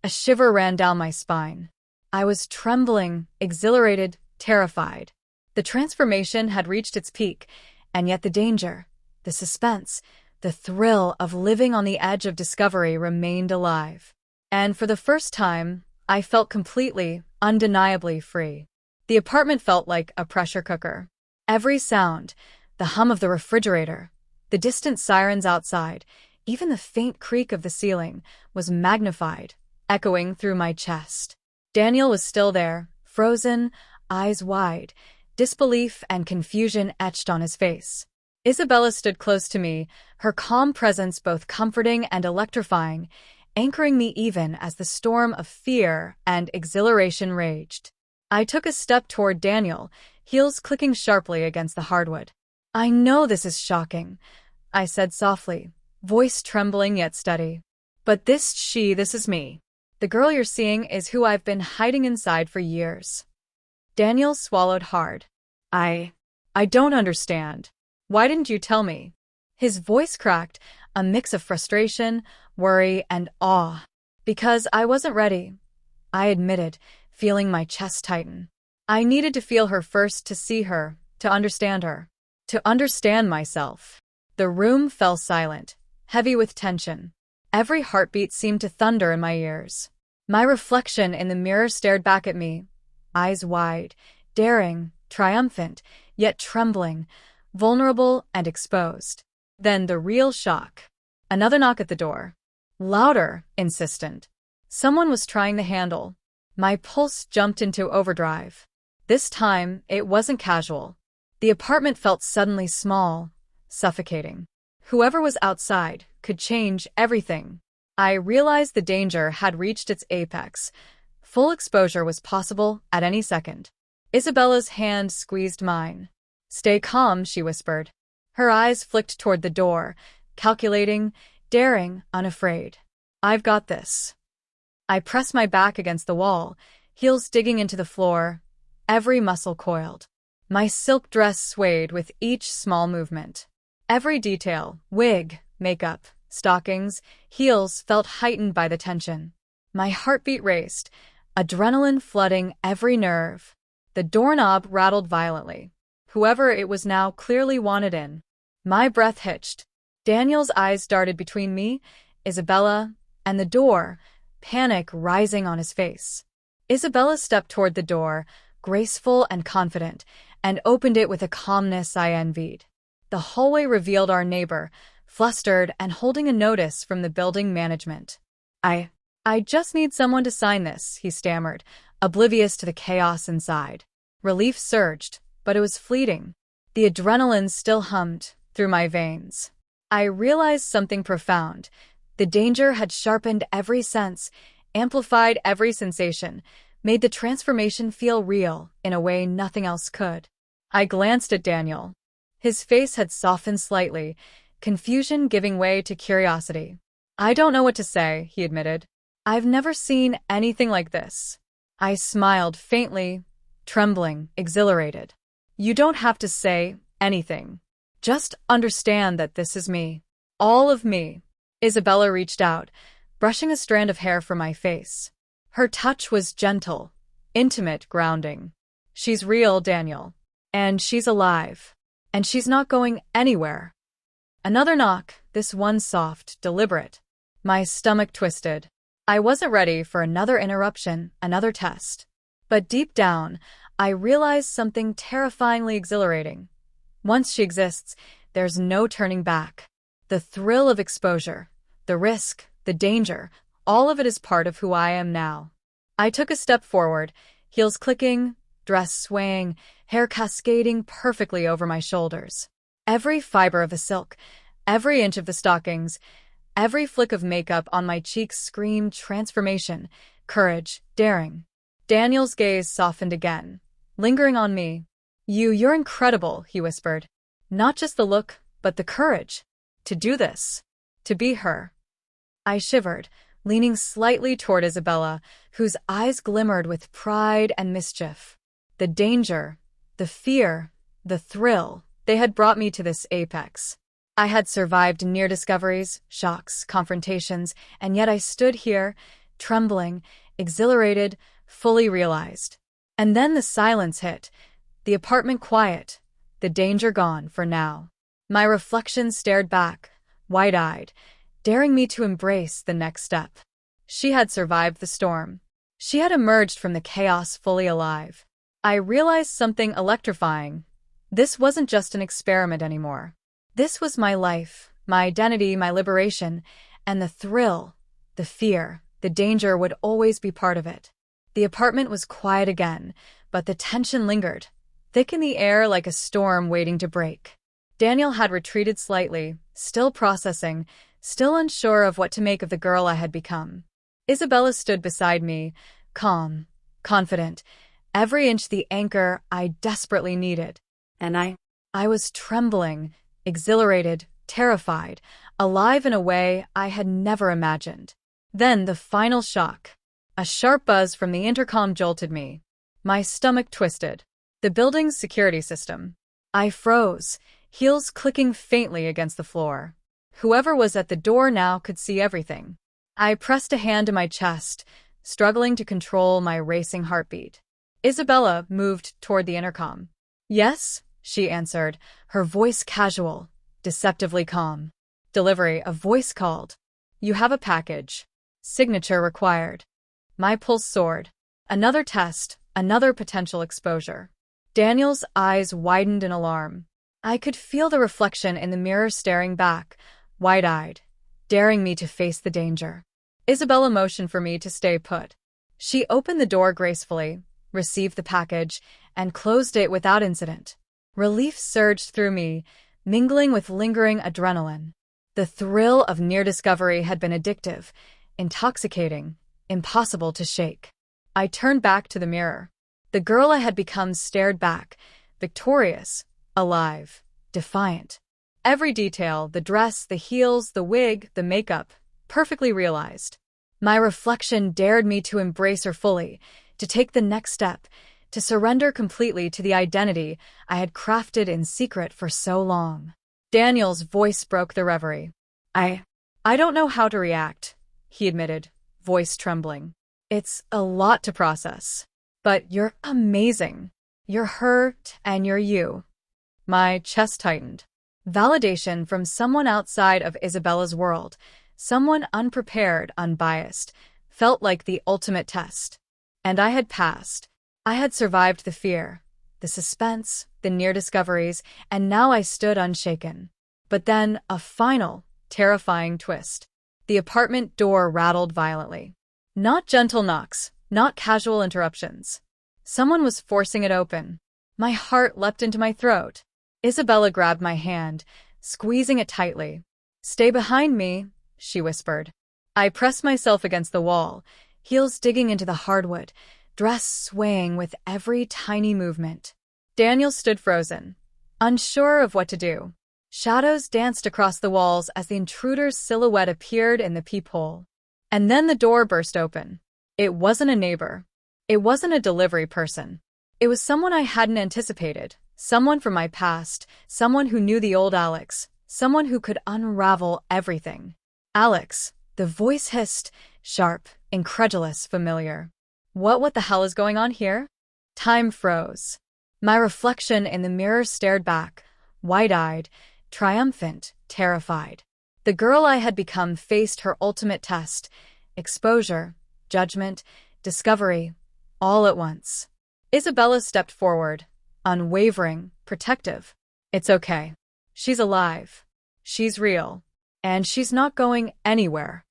A shiver ran down my spine. I was trembling, exhilarated, terrified. The transformation had reached its peak, and yet the danger, the suspense, the thrill of living on the edge of discovery remained alive. And for the first time, I felt completely, undeniably free. The apartment felt like a pressure cooker. Every sound, the hum of the refrigerator, the distant sirens outside, even the faint creak of the ceiling, was magnified, echoing through my chest. Daniel was still there, frozen, eyes wide, disbelief and confusion etched on his face. Isabella stood close to me, her calm presence both comforting and electrifying, anchoring me even as the storm of fear and exhilaration raged. I took a step toward Daniel, heels clicking sharply against the hardwood. "I know this is shocking," I said softly, voice trembling yet steady. "But this is me. The girl you're seeing is who I've been hiding inside for years." Daniel swallowed hard. I don't understand. Why didn't you tell me?" His voice cracked, a mix of frustration, worry, and awe. "Because I wasn't ready. I admitted, feeling my chest tighten. I needed to feel her first to see her, to understand her, to understand myself. The room fell silent, heavy with tension. Every heartbeat seemed to thunder in my ears. My reflection in the mirror stared back at me, eyes wide, daring, triumphant, yet trembling, vulnerable and exposed. Then the real shock. Another knock at the door. Louder, insistent. Someone was trying the handle. My pulse jumped into overdrive. This time, it wasn't casual. The apartment felt suddenly small, suffocating. Whoever was outside could change everything. I realized the danger had reached its apex. Full exposure was possible at any second. Isabella's hand squeezed mine. "Stay calm," she whispered. Her eyes flicked toward the door, calculating, daring, unafraid. "I've got this." I pressed my back against the wall, heels digging into the floor, every muscle coiled. My silk dress swayed with each small movement. Every detail, wig, makeup, stockings, heels, felt heightened by the tension. My heartbeat raced, adrenaline flooding every nerve. The doorknob rattled violently. Whoever it was now clearly wanted in. My breath hitched. Daniel's eyes darted between me, Isabella, and the door, panic rising on his face. Isabella stepped toward the door, graceful and confident, and opened it with a calmness I envied. The hallway revealed our neighbor, flustered and holding a notice from the building management. I just need someone to sign this," he stammered, oblivious to the chaos inside. Relief surged, but it was fleeting. The adrenaline still hummed through my veins. I realized something profound. The danger had sharpened every sense, amplified every sensation, made the transformation feel real in a way nothing else could. I glanced at Daniel. His face had softened slightly, confusion giving way to curiosity. "I don't know what to say," he admitted. "I've never seen anything like this." I smiled faintly, trembling, exhilarated. "You don't have to say anything. Just understand that this is me. All of me." Isabella reached out, brushing a strand of hair from my face. Her touch was gentle, intimate, grounding. "She's real, Daniel. And she's alive. And she's not going anywhere." Another knock, this one soft, deliberate. My stomach twisted. I wasn't ready for another interruption, another test. But deep down, I realized something terrifyingly exhilarating. Once she exists, there's no turning back. The thrill of exposure, the risk, the danger, all of it is part of who I am now. I took a step forward, heels clicking, dress swaying, hair cascading perfectly over my shoulders. Every fiber of the silk, every inch of the stockings, every flick of makeup on my cheeks screamed transformation, courage, daring. Daniel's gaze softened again, lingering on me. You're incredible," he whispered. "Not just the look, but the courage. To do this. To be her." I shivered, leaning slightly toward Isabella, whose eyes glimmered with pride and mischief. The danger, the fear, the thrill, they had brought me to this apex. I had survived near discoveries, shocks, confrontations, and yet I stood here, trembling, exhilarated, fully realized. And then the silence hit, the apartment quiet, the danger gone for now. My reflection stared back, wide-eyed, daring me to embrace the next step. She had survived the storm. She had emerged from the chaos fully alive. I realized something electrifying. This wasn't just an experiment anymore. This was my life, my identity, my liberation, and the thrill, the fear, the danger would always be part of it. The apartment was quiet again, but the tension lingered, thick in the air like a storm waiting to break. Daniel had retreated slightly, still processing, still unsure of what to make of the girl I had become. Isabella stood beside me, calm, confident, every inch the anchor I desperately needed. And I was trembling, exhilarated, terrified, alive in a way I had never imagined. Then the final shock. A sharp buzz from the intercom jolted me. My stomach twisted. The building's security system. I froze, heels clicking faintly against the floor. Whoever was at the door now could see everything. I pressed a hand to my chest, struggling to control my racing heartbeat. Isabella moved toward the intercom. Yes, she answered, her voice casual, deceptively calm. Delivery, a voice called. You have a package. Signature required. My pulse soared. Another test, another potential exposure. Daniel's eyes widened in alarm. I could feel the reflection in the mirror staring back, wide-eyed, daring me to face the danger. Isabella motioned for me to stay put. She opened the door gracefully, received the package, and closed it without incident. Relief surged through me, mingling with lingering adrenaline. The thrill of near discovery had been addictive, intoxicating, impossible to shake. I turned back to the mirror. The girl I had become stared back, victorious, alive, defiant. Every detail, the dress, the heels, the wig, the makeup, perfectly realized. My reflection dared me to embrace her fully, to take the next step, to surrender completely to the identity I had crafted in secret for so long. Daniel's voice broke the reverie. I don't know how to react, he admitted, voice trembling. It's a lot to process. But you're amazing. You're her and you're you. My chest tightened. Validation from someone outside of Isabella's world, someone unprepared, unbiased, felt like the ultimate test. And I had passed. I had survived the fear, the suspense, the near discoveries, and now I stood unshaken. But then, a final, terrifying twist. The apartment door rattled violently. Not gentle knocks, not casual interruptions. Someone was forcing it open. My heart leapt into my throat. Isabella grabbed my hand, squeezing it tightly. Stay behind me, she whispered. I pressed myself against the wall, heels digging into the hardwood, dress swaying with every tiny movement. Daniel stood frozen, unsure of what to do. Shadows danced across the walls as the intruder's silhouette appeared in the peephole. And then the door burst open. It wasn't a neighbor. It wasn't a delivery person. It was someone I hadn't anticipated, someone from my past, someone who knew the old Alex, someone who could unravel everything. Alex, the voice hissed, sharp, incredulous, familiar. What the hell is going on here? Time froze. My reflection in the mirror stared back, wide-eyed, triumphant, terrified. The girl I had become faced her ultimate test, exposure, judgment, discovery, all at once. Isabella stepped forward, unwavering, protective. It's okay. She's alive. She's real. And she's not going anywhere.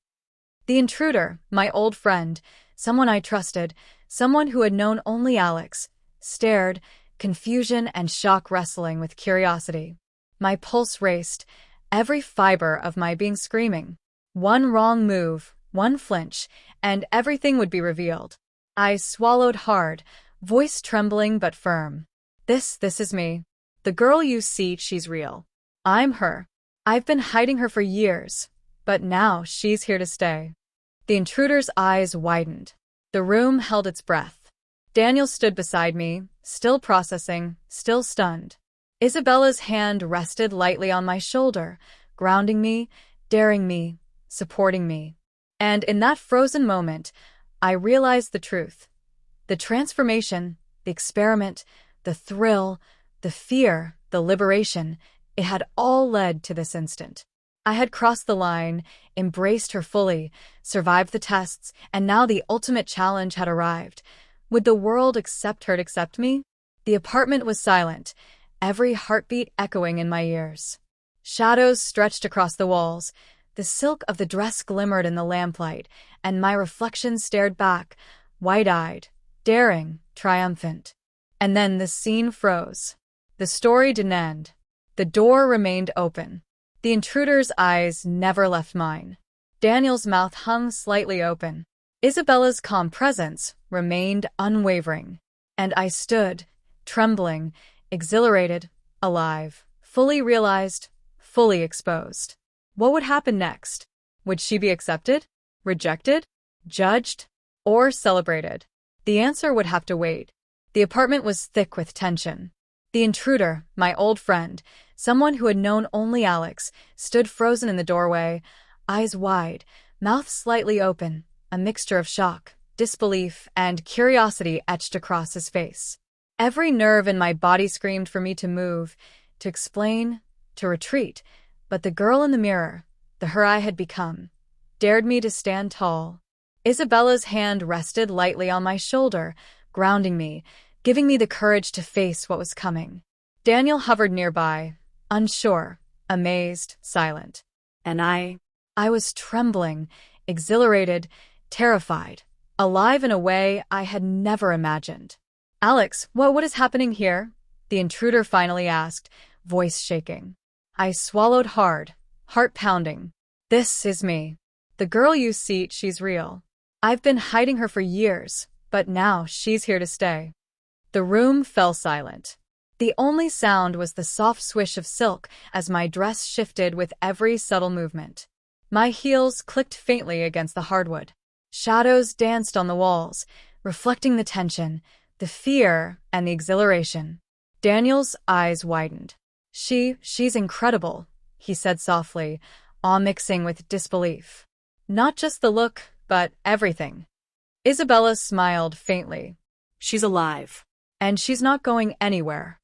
The intruder, my old friend, someone I trusted, someone who had known only Alex, stared, confusion and shock wrestling with curiosity. My pulse raced, every fiber of my being screaming. One wrong move, one flinch, and everything would be revealed. I swallowed hard, voice trembling but firm. This is me. The girl you see, she's real. I'm her. I've been hiding her for years, but now she's here to stay. The intruder's eyes widened. The room held its breath. Daniel stood beside me, still processing, still stunned. Isabella's hand rested lightly on my shoulder, grounding me, daring me, supporting me. And in that frozen moment, I realized the truth. The transformation, the experiment, the thrill, the fear, the liberation, it had all led to this instant. I had crossed the line, embraced her fully, survived the tests, and now the ultimate challenge had arrived. Would the world accept me? The apartment was silent, every heartbeat echoing in my ears. Shadows stretched across the walls. The silk of the dress glimmered in the lamplight, and my reflection stared back, wide-eyed, daring, triumphant. And then the scene froze. The story didn't end. The door remained open. The intruder's eyes never left mine. Daniel's mouth hung slightly open. Isabella's calm presence remained unwavering. And I stood, trembling, exhilarated, alive, fully realized, fully exposed. What would happen next? Would she be accepted, rejected, judged, or celebrated? The answer would have to wait. The apartment was thick with tension. The intruder, my old friend, someone who had known only Alex, stood frozen in the doorway, eyes wide, mouth slightly open, a mixture of shock, disbelief, and curiosity etched across his face. Every nerve in my body screamed for me to move, to explain, to retreat, but the girl in the mirror, the her I had become, dared me to stand tall. Isabella's hand rested lightly on my shoulder, grounding me, giving me the courage to face what was coming. Daniel hovered nearby, unsure, amazed, silent. And I was trembling, exhilarated, terrified, alive in a way I had never imagined. "Alex, what is happening here?" the intruder finally asked, voice shaking. I swallowed hard, heart pounding. "This is me. The girl you see, she's real. I've been hiding her for years, but now she's here to stay." The room fell silent. The only sound was the soft swish of silk as my dress shifted with every subtle movement. My heels clicked faintly against the hardwood. Shadows danced on the walls, reflecting the tension, the fear, and the exhilaration. Daniel's eyes widened. She's incredible," he said softly, awe mixing with disbelief. "Not just the look, but everything." Isabella smiled faintly. "She's alive. "And she's not going anywhere."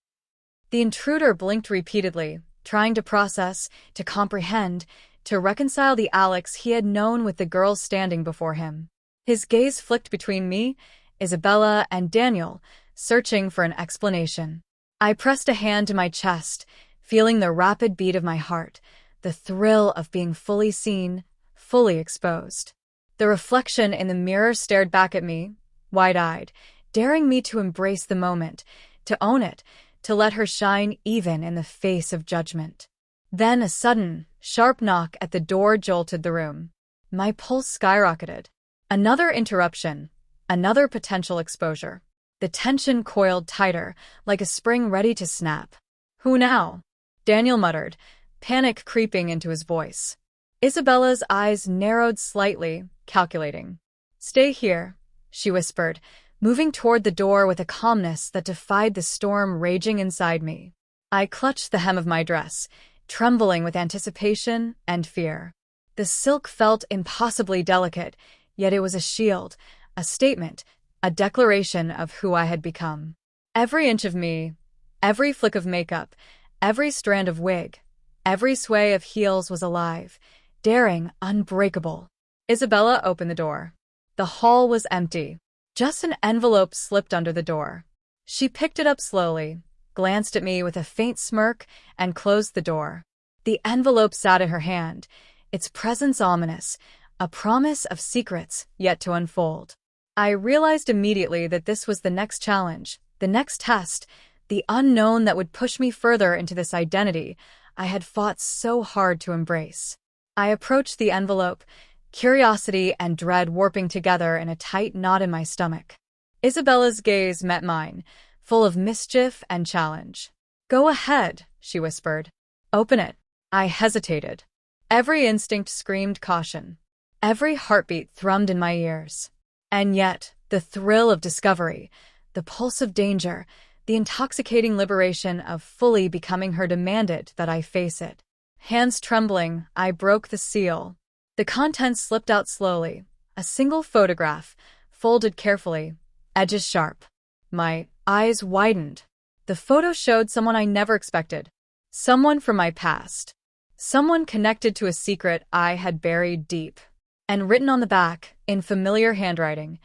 The intruder blinked repeatedly, trying to process, to comprehend, to reconcile the Alex he had known with the girl standing before him. His gaze flicked between me, Isabella, and Daniel, searching for an explanation. I pressed a hand to my chest, feeling the rapid beat of my heart, the thrill of being fully seen, fully exposed. The reflection in the mirror stared back at me, wide-eyed, daring me to embrace the moment, to own it, to let her shine even in the face of judgment. Then a sudden, sharp knock at the door jolted the room. My pulse skyrocketed. Another interruption, another potential exposure. The tension coiled tighter, like a spring ready to snap. "Who now?" Daniel muttered, panic creeping into his voice. Isabella's eyes narrowed slightly, calculating. "Stay here," she whispered, moving toward the door with a calmness that defied the storm raging inside me. I clutched the hem of my dress, trembling with anticipation and fear. The silk felt impossibly delicate, yet it was a shield, a statement, a declaration of who I had become. Every inch of me, every flick of makeup, every strand of wig, every sway of heels was alive, daring, unbreakable. Isabella opened the door. The hall was empty. Just an envelope slipped under the door. She picked it up slowly, glanced at me with a faint smirk, and closed the door. The envelope sat in her hand, its presence ominous, a promise of secrets yet to unfold. I realized immediately that this was the next challenge, the next test, the unknown that would push me further into this identity I had fought so hard to embrace. I approached the envelope, curiosity and dread warping together in a tight knot in my stomach. Isabella's gaze met mine, full of mischief and challenge. "Go ahead," she whispered. "Open it." I hesitated. Every instinct screamed caution. Every heartbeat thrummed in my ears. And yet, the thrill of discovery, the pulse of danger, the intoxicating liberation of fully becoming her demanded that I face it. Hands trembling, I broke the seal. The contents slipped out slowly, a single photograph, folded carefully, edges sharp. My eyes widened. The photo showed someone I never expected. Someone from my past. Someone connected to a secret I had buried deep. And written on the back, in familiar handwriting,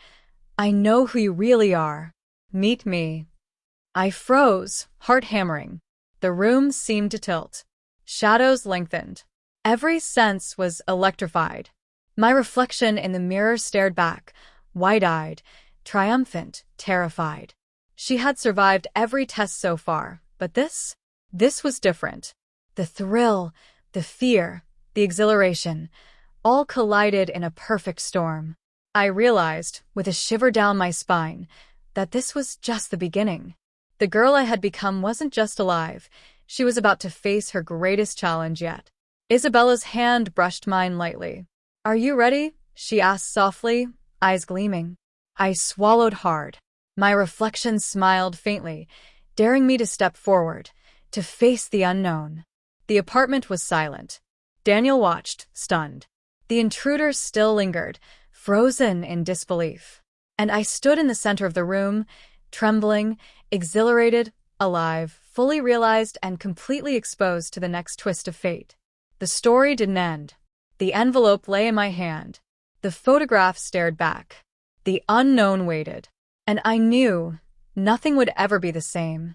"I know who you really are. Meet me." I froze, heart hammering. The room seemed to tilt. Shadows lengthened. Every sense was electrified. My reflection in the mirror stared back, wide-eyed, triumphant, terrified. She had survived every test so far, but this was different. The thrill, the fear, the exhilaration, all collided in a perfect storm. I realized, with a shiver down my spine, that this was just the beginning. The girl I had become wasn't just alive, she was about to face her greatest challenge yet. Isabella's hand brushed mine lightly. "Are you ready?" she asked softly, eyes gleaming. I swallowed hard. My reflection smiled faintly, daring me to step forward, to face the unknown. The apartment was silent. Daniel watched, stunned. The intruder still lingered, frozen in disbelief. And I stood in the center of the room, trembling, exhilarated, alive, fully realized and completely exposed to the next twist of fate. The story didn't end. The envelope lay in my hand. The photograph stared back. The unknown waited. And I knew nothing would ever be the same.